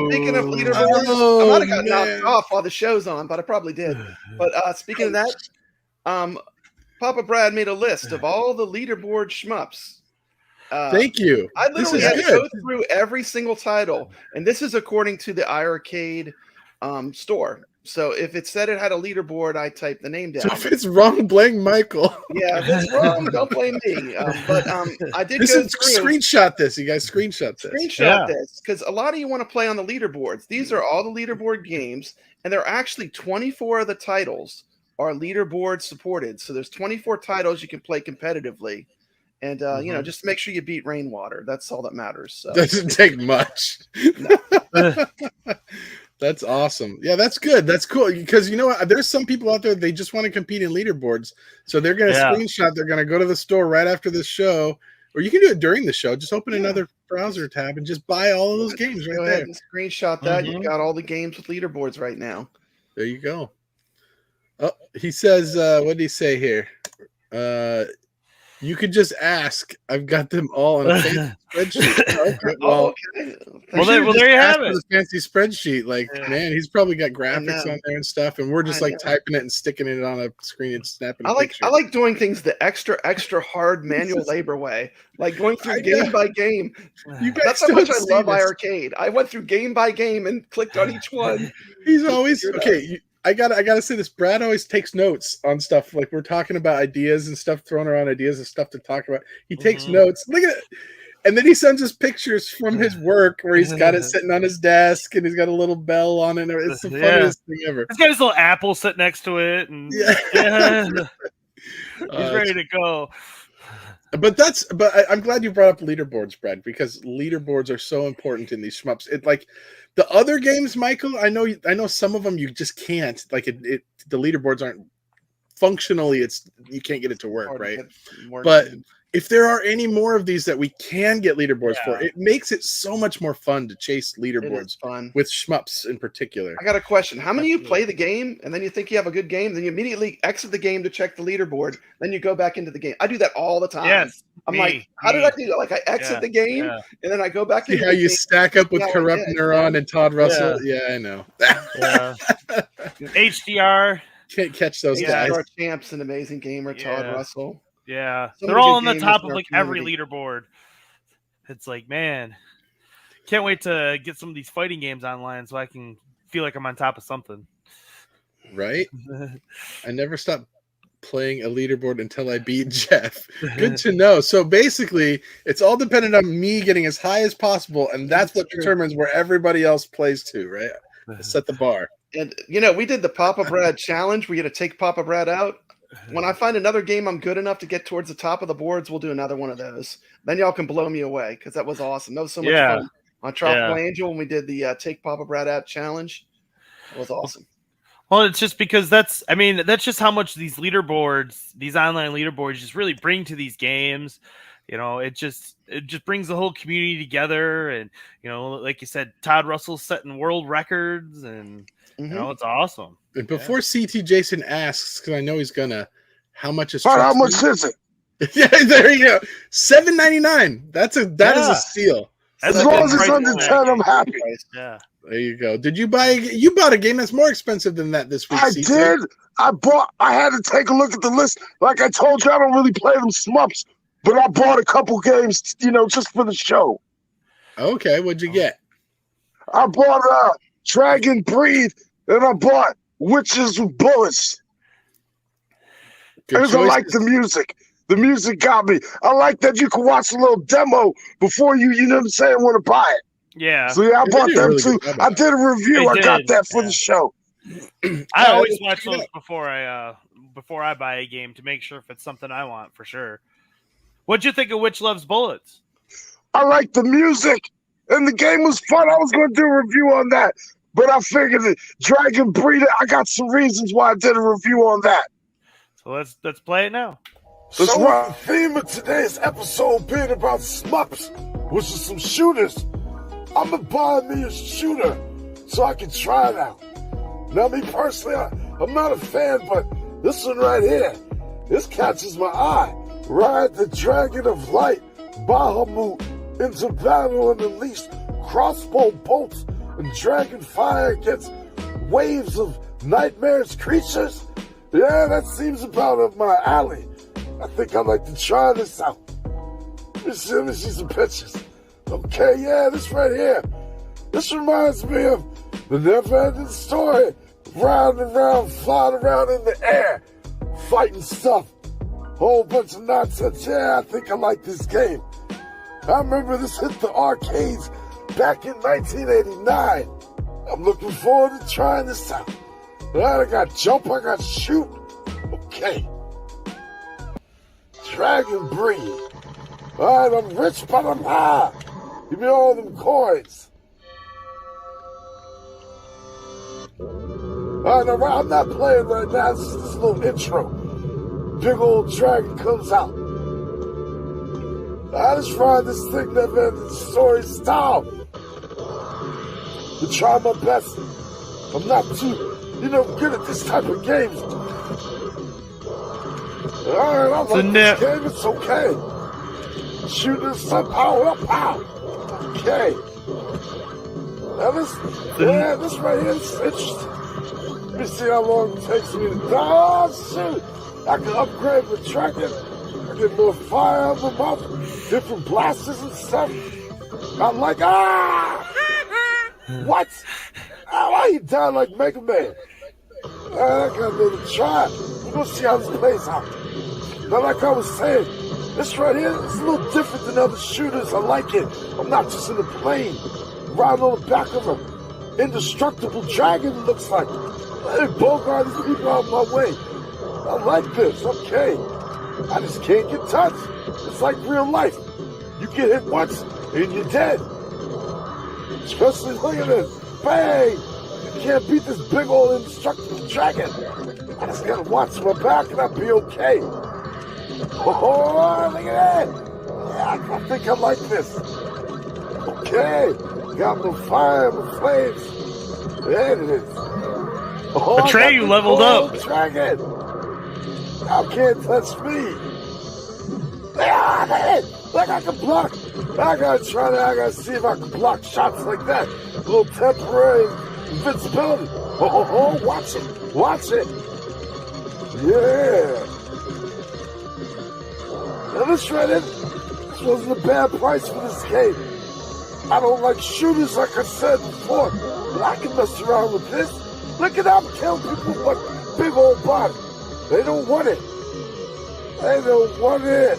speaking of leaderboards, I might have got knocked off while the show's on, but I probably did. But speaking of that, Papa Brad made a list of all the leaderboard shmups. Thank you. I literally had to go through every single title, and this is according to the iiRcade store. So if it said it had a leaderboard, I typed the name down. So if it's wrong, blame Michael. Yeah, if it's wrong, don't blame me. But I did This go is through. screenshot this. You guys screenshot this. Screenshot this, because a lot of you want to play on the leaderboards. These are all the leaderboard games, and there are actually 24 of the titles are leaderboard supported. So there's 24 titles you can play competitively. And you know, just make sure you beat Rainwater. That's all that matters. So Doesn't take much. That's awesome. Yeah, that's good. That's cool. Because you know what? There's some people out there, they just want to compete in leaderboards. So they're going to screenshot. They're going to go to the store right after this show. Or you can do it during the show. Just open another browser tab and just buy all of those games right go there. ahead and screenshot that. You've got all the games with leaderboards right now. There you go. Oh, he says, what did he say here? You could just ask. I've got them all in a fancy spreadsheet. Okay, well, there you have it. The fancy spreadsheet. Like, man, he's probably got graphics on there and stuff, and we're just like typing it and sticking it on a screen and snapping. I like doing things the extra hard manual labor way, like going through game by game. That's how much I love iiRcade. I went through game by game and clicked on each one. He's always okay. I gotta say this. Brad always takes notes on stuff. Like we're talking about ideas and stuff, throwing around ideas and stuff to talk about. He takes notes. Look at it. And then he sends us pictures from his work where he's got it sitting on his desk and he's got a little bell on it. It's the funniest thing ever. He's got his little apple sitting next to it. And he's ready to go. But I'm glad you brought up leaderboards, Brad, because leaderboards are so important in these shmups. It like the other games, Michael. I know some of them you just can't. Like the leaderboards aren't functionally. You can't get it to work, right? But if there are any more of these that we can get leaderboards for, it makes it so much more fun to chase leaderboards with shmups in particular. I got a question. How many of you play the game and then you think you have a good game, then you immediately exit the game to check the leaderboard, then you go back into the game? I do that all the time. Yes, I'm like, how did I do that? Like I exit the game and then I go back into the game. Stack up with Corrupt Neuron and Todd Russell. Yeah, I know. HDR. Can't catch those guys. Champ's an amazing gamer, Todd Russell. Yeah, they're all on the top of like every leaderboard. It's like, man, can't wait to get some of these fighting games online so I can feel like I'm on top of something. Right? I never stopped playing a leaderboard until I beat Jeff. Good to know. So basically, it's all dependent on me getting as high as possible, and that's what determines where everybody else plays to, right? Set the bar. And, you know, we did the Papa Brad challenge. We had to take Papa Brad out. When I find another game I'm good enough to get towards the top of the boards, we'll do another one of those. Then y'all can blow me away because that was awesome. That was so much fun on Tropical Angel when we did the Take Papa Brad Out challenge. It was awesome. Well, it's just because that's just how much these leaderboards, these online leaderboards just really bring to these games. You know, it just brings the whole community together. And, you know, like you said, Todd Russell's setting world records and, you know, it's awesome. And before CT Jason asks, because I know he's gonna, how much is how much is it? Yeah, there you go. $7.99. That is a steal. As long as it's under 10, I'm happy. Yeah. There you go. You bought a game that's more expensive than that this week? I did. I had to take a look at the list. Like I told you, I don't really play them shmups, but I bought a couple games, you know, just for the show. Okay, what'd you get? I bought Dragon Breathe, and I bought Witches with Bullets. Because I like the music. The music got me. I like that you can watch a little demo before you know what I'm saying, want to buy it. Yeah. So yeah, I bought them too. I did a review. I got that for the show. I always watch those before I buy a game to make sure if it's something I want for sure. What'd you think of Witch Loves Bullets? I like the music, and the game was fun. I was going to do a review on that, but I figured that Dragon Breeder, I got some reasons why I did a review on that. So let's play it now. So the theme of today's episode being about shmups, which is some shooters. I'm going to buy me a shooter so I can try it out. Now, me personally, I'm not a fan, but this one right here, this catches my eye. Ride the Dragon of Light, Bahamut, into battle and unleash crossbow bolts and dragon fire against waves of nightmarish creatures. Yeah, that seems about up my alley. I think I'd like to try this out. Let me see some pictures. Okay, yeah, this right here. This reminds me of the never-ending story round and round, flying around in the air, fighting stuff. Whole bunch of nonsense. Yeah, I think I like this game. I remember this hit the arcades back in 1989. I'm looking forward to trying this out. All right, I got jump, I got shoot. Okay. Dragon breed. All right, I'm rich, but I'm high. Give me all them coins. All right, I'm not playing right now. This is this little intro. Big old dragon comes out. I just ride this thing never ending story style. To try my best. I'm not too, good at this type of games. Alright, I like this game, it's okay. Shooting some power up, pow. Okay. Now this right here is interesting. Let me see how long it takes me to die. Oh, shoot. I can upgrade my dragon. I get more fire out of my mouth. Different blasters and stuff. I'm like, what? Why you down like Mega Man? I got another try. We're gonna see how this plays out. Now, like I was saying, this right here is a little different than other shooters. I like it. I'm not just in a plane, riding on the back of an indestructible dragon, it looks like. Hey, Bogart, these people out of my way. I like this, okay. I just can't get touched. It's like real life. You get hit once, and you're dead. Especially, look at this. Bang! You can't beat this big old indestructible dragon. I just gotta watch my back, and I'll be okay. Oh, look at that! Yeah, I think I like this. Okay, got my fire, my flames. There it is. Oh, Atreyu leveled up. Dragon. Y'all can't touch me. Ah, man. Like I can block. I gotta see if I can block shots like that. A little temporary invincibility. Oh, watch it. Watch it. Yeah. Now this right in, this wasn't a bad price for this game. I don't like shooters like I said before, but I can mess around with this. Look at how I'm killing people with one big old body. They don't want it. They don't want it.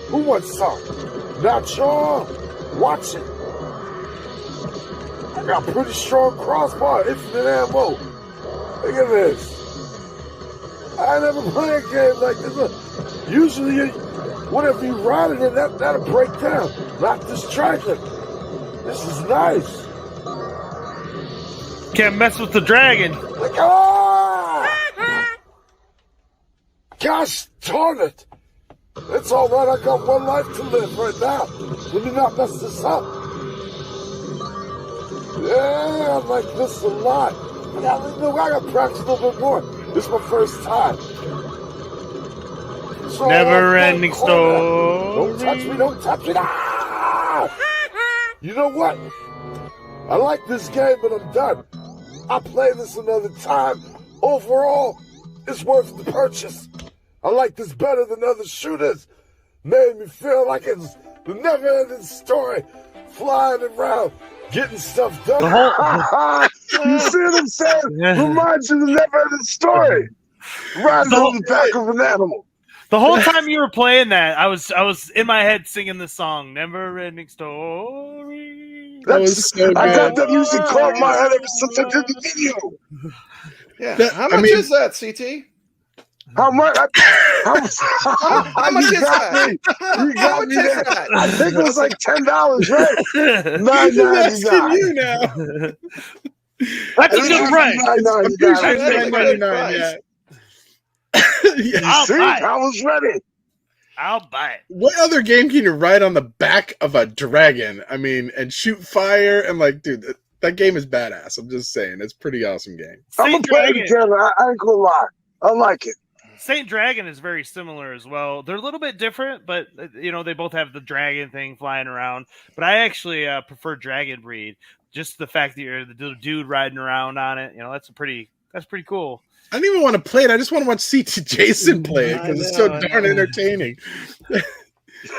Who wants some? Not sure. Watch it. I got pretty strong crossbar, infinite ammo. Look at this. I never play a game like this. Usually, whatever you ride it in, that'll break down. Not this dragon. This is nice. Can't mess with the dragon. Like, gosh darn it. It's all right. I got one life to live right now. Let me not mess this up. Yeah, I like this a lot. I got to practice a little bit more. This is my first time. So Never ending story. Don't touch me. Don't touch me. Ah! You know what? I like this game, but I'm done. I'll play this another time. Overall, it's worth the purchase. I like this better than other shooters. Made me feel like it's the never-ending story. Flying around, getting stuff done. You see what I'm saying? Reminds you of the never-ending story. Riding on the back of an animal. The whole time you were playing that, I was in my head singing the song "Never Ending Story." I got that music caught in my head ever since I did the video. Yeah, how much is that, CT? How much? How much is that? You got me there. I think it was like $10, right? $9.99. You now. That's a good price. $9.99. Yeah. I'll buy it. I was ready. I'll buy it. What other game can you ride on the back of a dragon? I mean, and shoot fire and dude, that game is badass. I'm just saying, it's a pretty awesome game. I'm gonna play it again. I ain't gonna lie. I like it. Saint Dragon is very similar as well. They're a little bit different, but they both have the dragon thing flying around. But I actually prefer Dragon Breed. Just the fact that you're the dude riding around on it, that's pretty cool. I don't even want to play it. I just want to watch CT Jason play it because it's so darn entertaining. You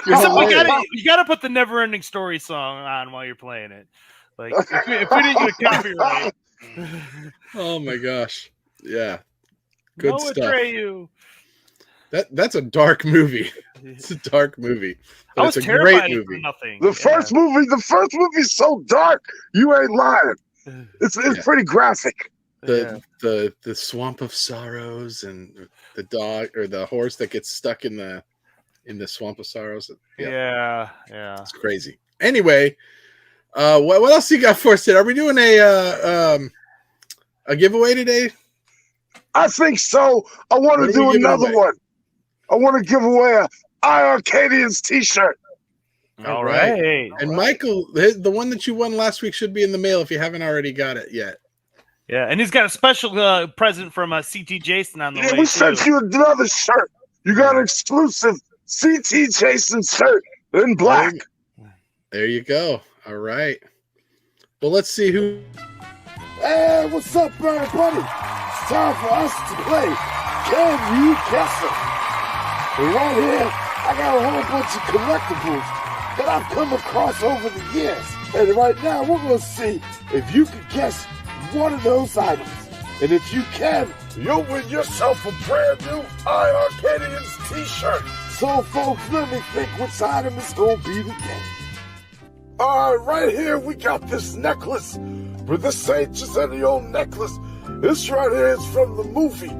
gotta put the Never Ending Story song on while you're playing it. Like if we didn't get a copyright, Oh my gosh. Yeah. Good No stuff. Atreyu. That's a dark movie. It's a dark movie. But I was it's a terrified great of movie. nothing. The first movie's so dark, you ain't lying. It's pretty graphic. The swamp of sorrows and the dog or the horse that gets stuck in the swamp of sorrows. Yeah. It's crazy. Anyway, what else you got for us today? Are we doing a giveaway today? I think so. I want to do another one. I want to give away a iiRcadians t-shirt. All right. And Michael, the one that you won last week should be in the mail if you haven't already got it yet. Yeah, and he's got a special present from CT Jason on the way. We sent you another shirt. You got an exclusive CT Jason shirt in black. There you go. All right. Well, let's see who. Hey, what's up, everybody? It's time for us to play Can You Guess It? And right here, I got a whole bunch of collectibles that I've come across over the years. And right now, we're going to see if you can guess one of those items. And if you can, you'll win yourself a brand new iiRcadians t-shirt. So, folks, let me think which item is going to be today. All right, right here, we got this necklace. But this ain't just any old necklace. This right here is from the movie,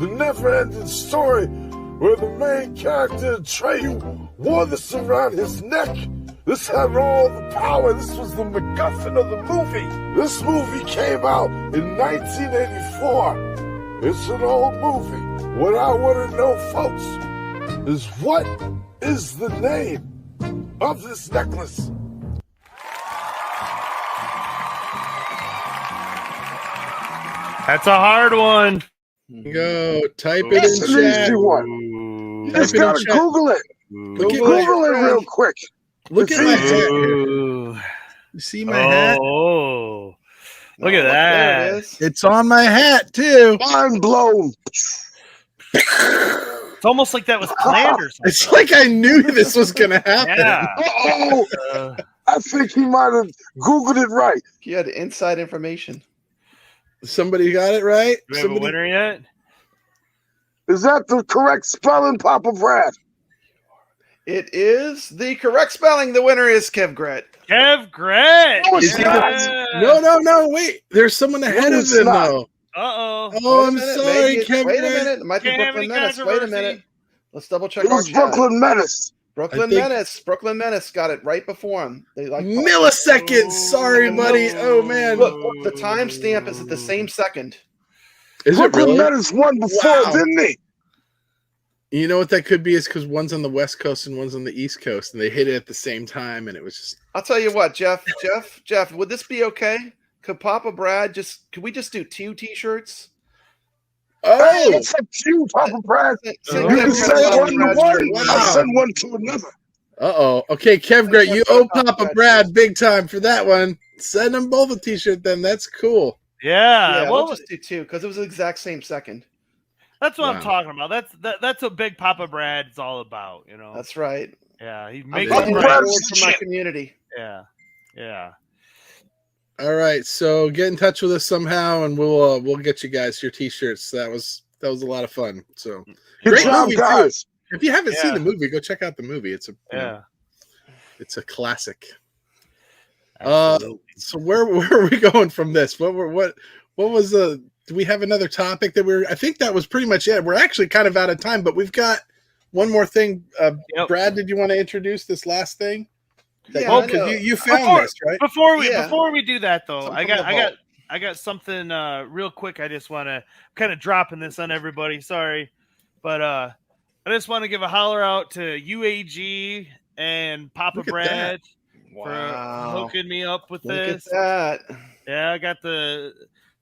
The Never-Ending Story, where the main character, Atreyu, wore this around his neck. This had all the power. This was the MacGuffin of the movie. This movie came out in 1984. It's an old movie. What I want to know, folks, is what is the name of this necklace? That's a hard one. Go type it That's in an chat. easy one. You just gotta Google it. Google it real quick. Look at my hat here. You see my hat? Oh, look at that. There it is. It's on my hat too. Mind blown. It's almost like that was planned or something. It's like I knew this was gonna happen. Yeah. Uh-oh. I think he might have Googled it right. He had inside information. Somebody got it right? Do we have a winner yet? Is that the correct spelling, Papa Brad? It is the correct spelling. The winner is Kev Gret. Kev Gret. No, it's No, wait. There's someone ahead of it's him, not. though. Uh-oh. Oh, I'm Wait a minute, sorry, maybe Kevin. Wait a minute. It might be Can't have Brooklyn any Menace. Wait a controversy. minute. Let's double check It our was chat. Brooklyn Menace. Brooklyn Menace. Brooklyn Menace got it right before him. They like Milliseconds. Sorry, buddy. Oh, man. Look, the timestamp is at the same second. Is it Brooklyn really? Menace won before, Wow. didn't he? You know what that could be is because one's on the West Coast and one's on the East Coast, and they hit it at the same time, and it was just. I'll tell you what, Jeff, would this be okay? Could Papa Brad could we just do 2 t-shirts? Oh, It's up to you, Papa Brad. Send You Kev can Gret send Papa one to Brad one. shirt. I'll send one to another. uh-oh. Okay, Kev Gret, you owe Papa Brad big time for that one. Send them both a t-shirt then. That's cool. Yeah. Yeah, well, we'll just do 2 because it was the exact same second. that's what Wow. I'm talking about. That's what Big Papa Brad's all about. You know. That's right. Yeah. He I'm makes Papa it paying right. Brad- forward for my community. Yeah. Yeah. All right, so get in touch with us somehow, and we'll get you guys your t-shirts. That was a lot of fun. So Good great job, movie, too. guys. If you haven't seen Yeah. the movie, go check out the movie. It's Yeah. it's a classic. Absolutely. So where are we going from this? What was the? Do we have another topic that I think that was pretty much it. We're actually kind of out of time, but we've got one more thing. Yep. Brad, did you want to introduce this last thing? Yeah, Well, I know. Because you found this, right? Before Yeah. we do that though, Something I from the vault. got something real quick. I just want to kind of dropping this on everybody. Sorry, but I just want to give a holler out to UAG and Papa Look at Brad Wow. for hooking me up with Look this. at that. Yeah, I got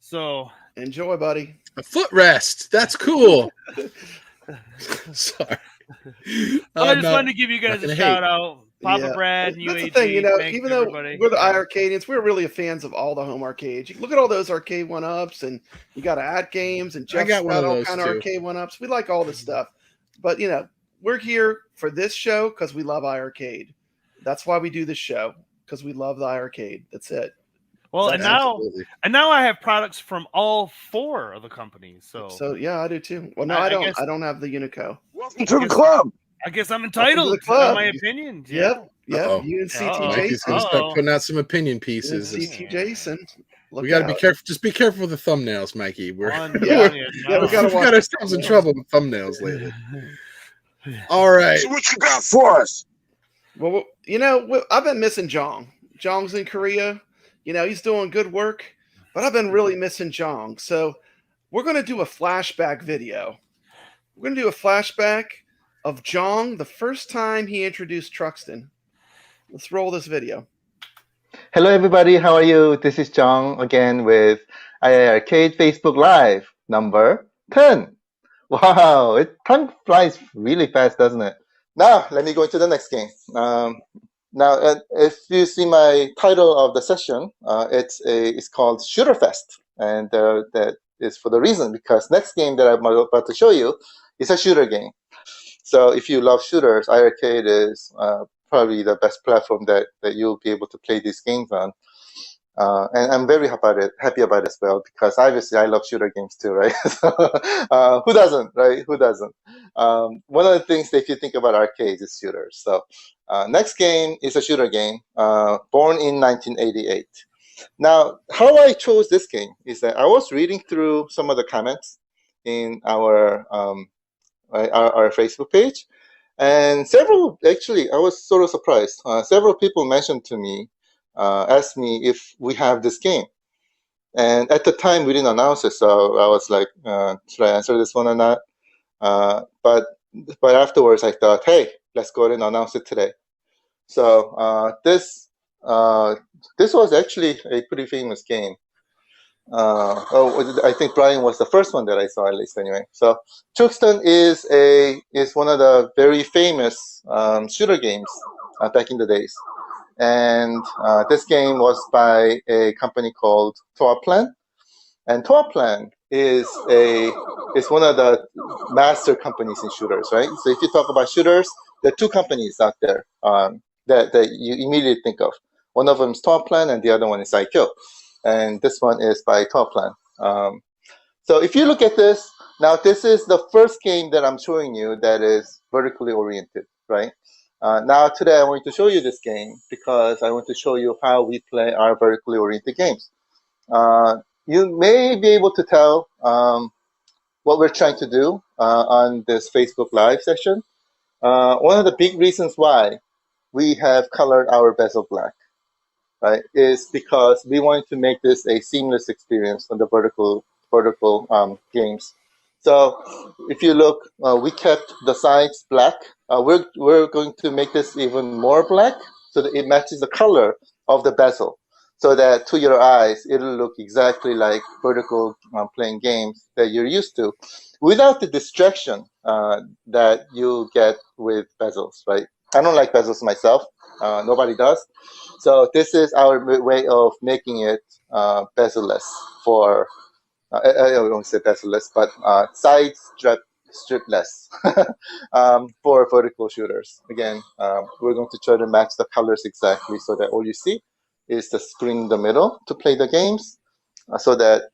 so Enjoy, buddy. A footrest. That's cool. Sorry. I just wanted to give you guys not a gonna shout out, Papa Yeah. Brad and That's UAG. the thing, Thanks, even though everybody. we're the iiRcadians, we're really fans of all the home arcades. You can look at all those arcade one-ups, and you got Ad Games, and Jeff's got one got of all those kind of too. arcade one-ups. We like all this stuff. But, we're here for this show because we love iiRcade. That's why we do this show, because we love the iiRcade. That's it. Well, Absolutely. and now I have products from all 4 of the companies. So yeah, I do too. Well, no, I don't have the Unico. Welcome to the club. I guess I'm entitled to club. my opinions. Yep. Uh-oh. You and CT Uh-oh. Mikey's Jason. gonna start putting out some opinion You and pieces. CT Jason. We got to be careful. Just be careful with the thumbnails, Mikey. we gotta We've got ourselves in trouble with thumbnails lately. All right. So what you got for us? Well, I've been missing Jong. Jong's in Korea. He's doing good work, but I've been really missing Jong. So we're going to do a flashback video. We're going to do a flashback of Jong the first time he introduced Truxton. Let's roll this video. Hello, everybody. How are you? This is Jong again with iiRcade Facebook Live number 10. Wow, time flies really fast, doesn't it? Now, let me go into the next game. Now, if you see my title of the session, it's called Shooter Fest, and that is for the reason because next game that I'm about to show you is a shooter game. So if you love shooters, iiRcade is probably the best platform that you'll be able to play these games on. And I'm very happy about it as well, because obviously I love shooter games too, right? Who doesn't, right? Who doesn't? One of the things that if you think about arcades is shooters. So next game is a shooter game, born in 1988. Now, how I chose this game is that I was reading through some of the comments in our Facebook page, and several, actually, I was sort of surprised. Several people mentioned to me, asked me if we have this game. And at the time, we didn't announce it, so I was like, should I answer this one or not? But afterwards, I thought, hey, let's go ahead and announce it today. So this was actually a pretty famous game. I think Brian was the first one that I saw, at least anyway. So Truxton is one of the very famous shooter games back in the days. And this game was by a company called Toaplan, and Toaplan is one of the master companies in shooters, right? So if you talk about shooters, there are 2 companies out there that you immediately think of. One of them is Toaplan, and the other one is iiRcadian, and this one is by Toaplan. So if you look at this now, this is the first game that I'm showing you that is vertically oriented, right? Now today I want to show you this game because I want to show you how we play our vertically oriented games. You may be able to tell what we're trying to do on this Facebook Live session. One of the big reasons why we have colored our bezel black, right, is because we wanted to make this a seamless experience on the vertical games. So if you look, we kept the sides black. We're going to make this even more black so that it matches the color of the bezel, so that to your eyes, it'll look exactly like vertical playing games that you're used to, without the distraction that you get with bezels, right? I don't like bezels myself. Nobody does. So this is our way of making it bezel-less for I won't say bezel-less, but side strip-less for vertical shooters. Again, we're going to try to match the colors exactly so that all you see is the screen in the middle to play the games, so that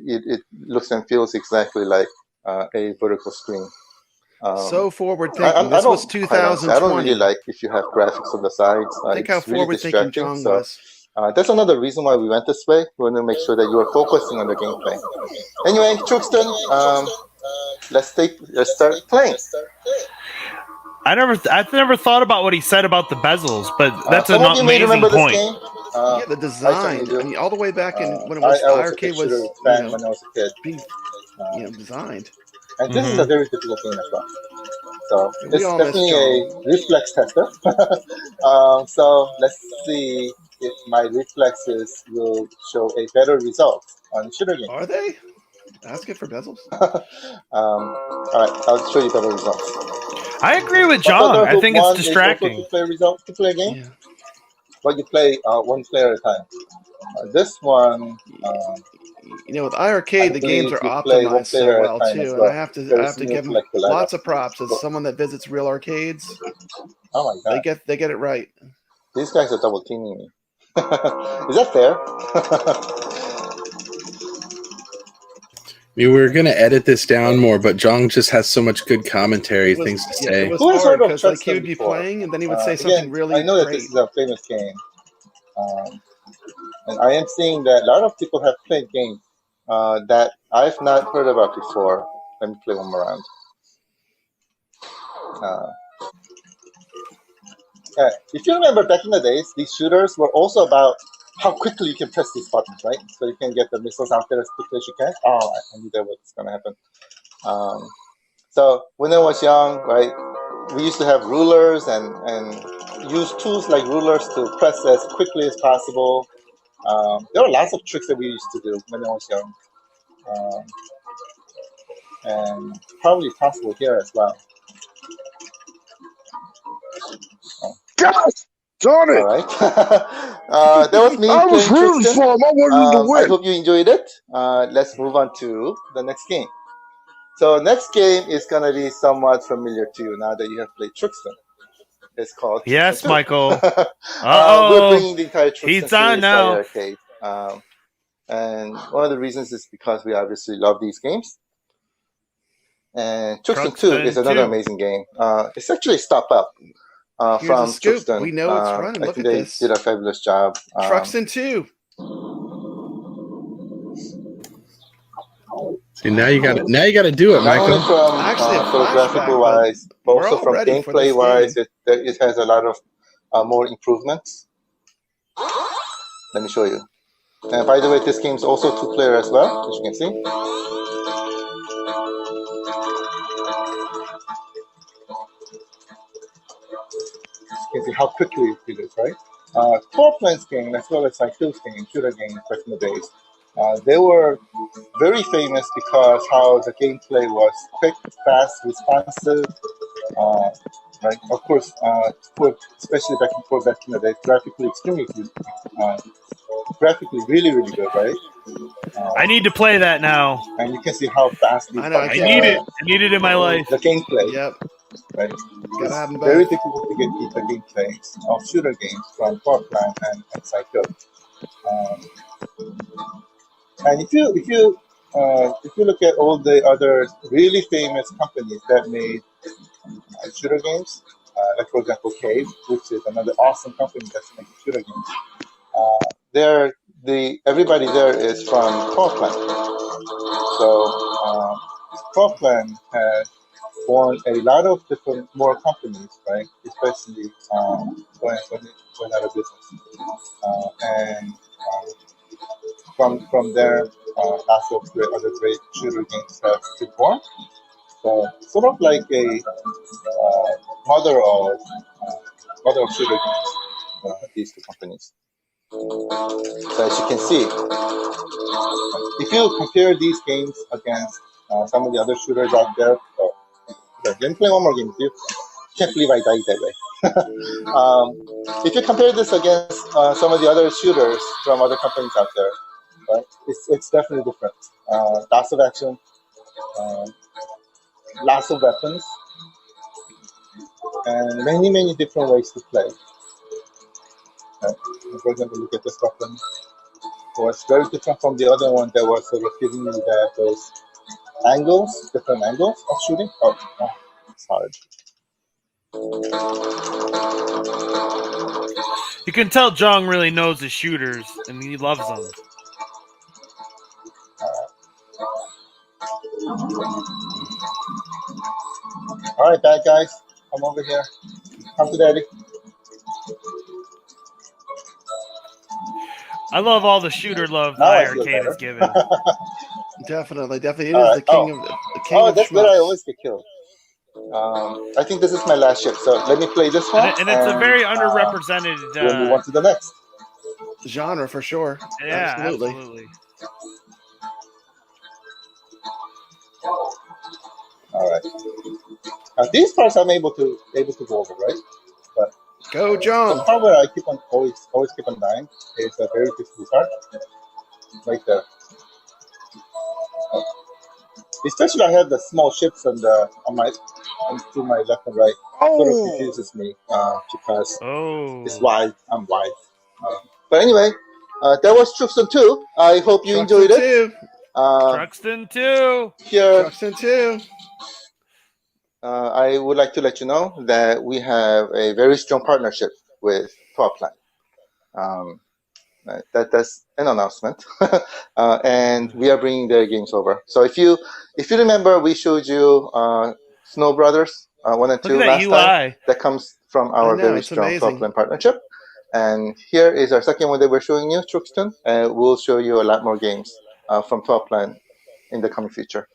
it looks and feels exactly like a vertical screen. So forward thinking. This was 2020. I don't really like if you have graphics on the sides. Think how forward thinking John was. That's another reason why we went this way. We want to make sure that you are focusing on the gameplay. Anyway, Truxton, let's start playing. I've never thought about what he said about the bezels, but that's an amazing point. Yeah, the design. I mean, all the way back in when it was iiRcade was when I was a kid. Being, designed. And this is a very difficult game as well. So it's definitely a reflex tester. So let's see if my reflexes will show a better result on shooter game. Are they? Ask it for bezels. All right, I'll show you better results. I agree with John. I think it's distracting. To play a game, but you play one player at a time. This one, with iiRcade, the games are optimized so well too, and I have to give them lots of props as someone that visits real arcades. Oh my god, they get it right. These guys are double teaming me. Is that fair? We were gonna edit this down more, but Jong just has so much good commentary, things to Yeah, say. it was Who has hard heard of because like he Truxton would be before? playing and then he would say Again, something really I know that great. this is a famous game, and I am seeing that a lot of people have played games that I've not heard about before. Let me play one more round. If you remember back in the days, these shooters were also about how quickly you can press these buttons, right? So you can get the missiles out there as quickly as you can. Oh, I knew that was going to happen. So when I was young, right, we used to have rulers and use tools like rulers to press as quickly as possible. There were lots of tricks that we used to do when I was young. And probably possible here as well. Gosh, darn it! All right. That was me I was playing rooting Truxton. for him. I wanted him to I win. hope you enjoyed it. Let's move on to the next game. So next game is going to be somewhat familiar to you now that you have played Truxton. It's called Yes, Truxton 2. Michael. We're bringing the entire Truxton He's on series to now. iiRcade. And one of the reasons is because we obviously love these games. And Truxton 2 is another amazing game. It's actually stopped up Here's from a scoop. Truxton. We know it's running. I Look think at they this. did a fabulous job. Truxton 2. See, now you got to do it, Not only Michael. from Actually, a photographical flashback, wise, but we're also all from ready for gameplay this wise, it has a lot of more improvements. Let me show you. And by the way, this game is also 2-player as well, as you can see. You can see how quickly it is, right? 12 Plants game, as well as like those games, shooter games back in the days, they were very famous because how the gameplay was quick, fast, responsive. Right? Of course, especially back in the days, graphically extremely good. Graphically really, really good, right? I need to play that now. And you can see how fast these I know, I I need it. I need it in my life. The gameplay. Yep. Right? Gotta have them It's very both. difficult to get the gameplay of shooter games from Portland and Psycho. And if you look at all the other really famous companies that made shooter games, like for example Cave, which is another awesome company that's making shooter games, everybody there is from Portland. So Portland has born a lot of different more companies, right? Especially when out of business, and from there, lots of other great shooter games have been born. So sort of like a mother of shooter games, these two companies. So as you can see, if you compare these games against some of the other shooters out there, let me play one more game with you. Can't believe I died that way. If you compare this against some of the other shooters from other companies out there, right, it's definitely different. Lots of action, lots of weapons, and many different ways to play. Right? For example, look at this weapon. It was very different from the other one that was sort of giving me those angles, different angles of shooting. Oh, it's hard. You can tell Jong really knows the shooters and he loves them. All right, bad guys, come over here. Come to daddy. I love all the shooter love Now I that feel iiRcade better. is given. Definitely. It is All the right. king of That's where I shmups. always get killed. I think this is my last ship, so let me play this one. And it's a very underrepresented we'll move on to the next genre for sure. Yeah, absolutely. All right. These parts I'm able to go over, right? But go, John. The part where I keep on always keep on dying is a very difficult part, right there. Especially I have the small ships on to my left and right. Sort of confuses me because it's wide. I'm wide. But anyway, that was Truxton 2. I hope you enjoyed it. Truxton 2. Here, Truxton 2. I would like to let you know that we have a very strong partnership with Topline. That's an announcement, and we are bringing their games over. So if you remember, we showed you Snow Brothers 1 and 2 last time. That comes from our very strong Topline partnership. And here is our second one that we're showing you, Truxton, and we'll show you a lot more games from Topline in the coming future.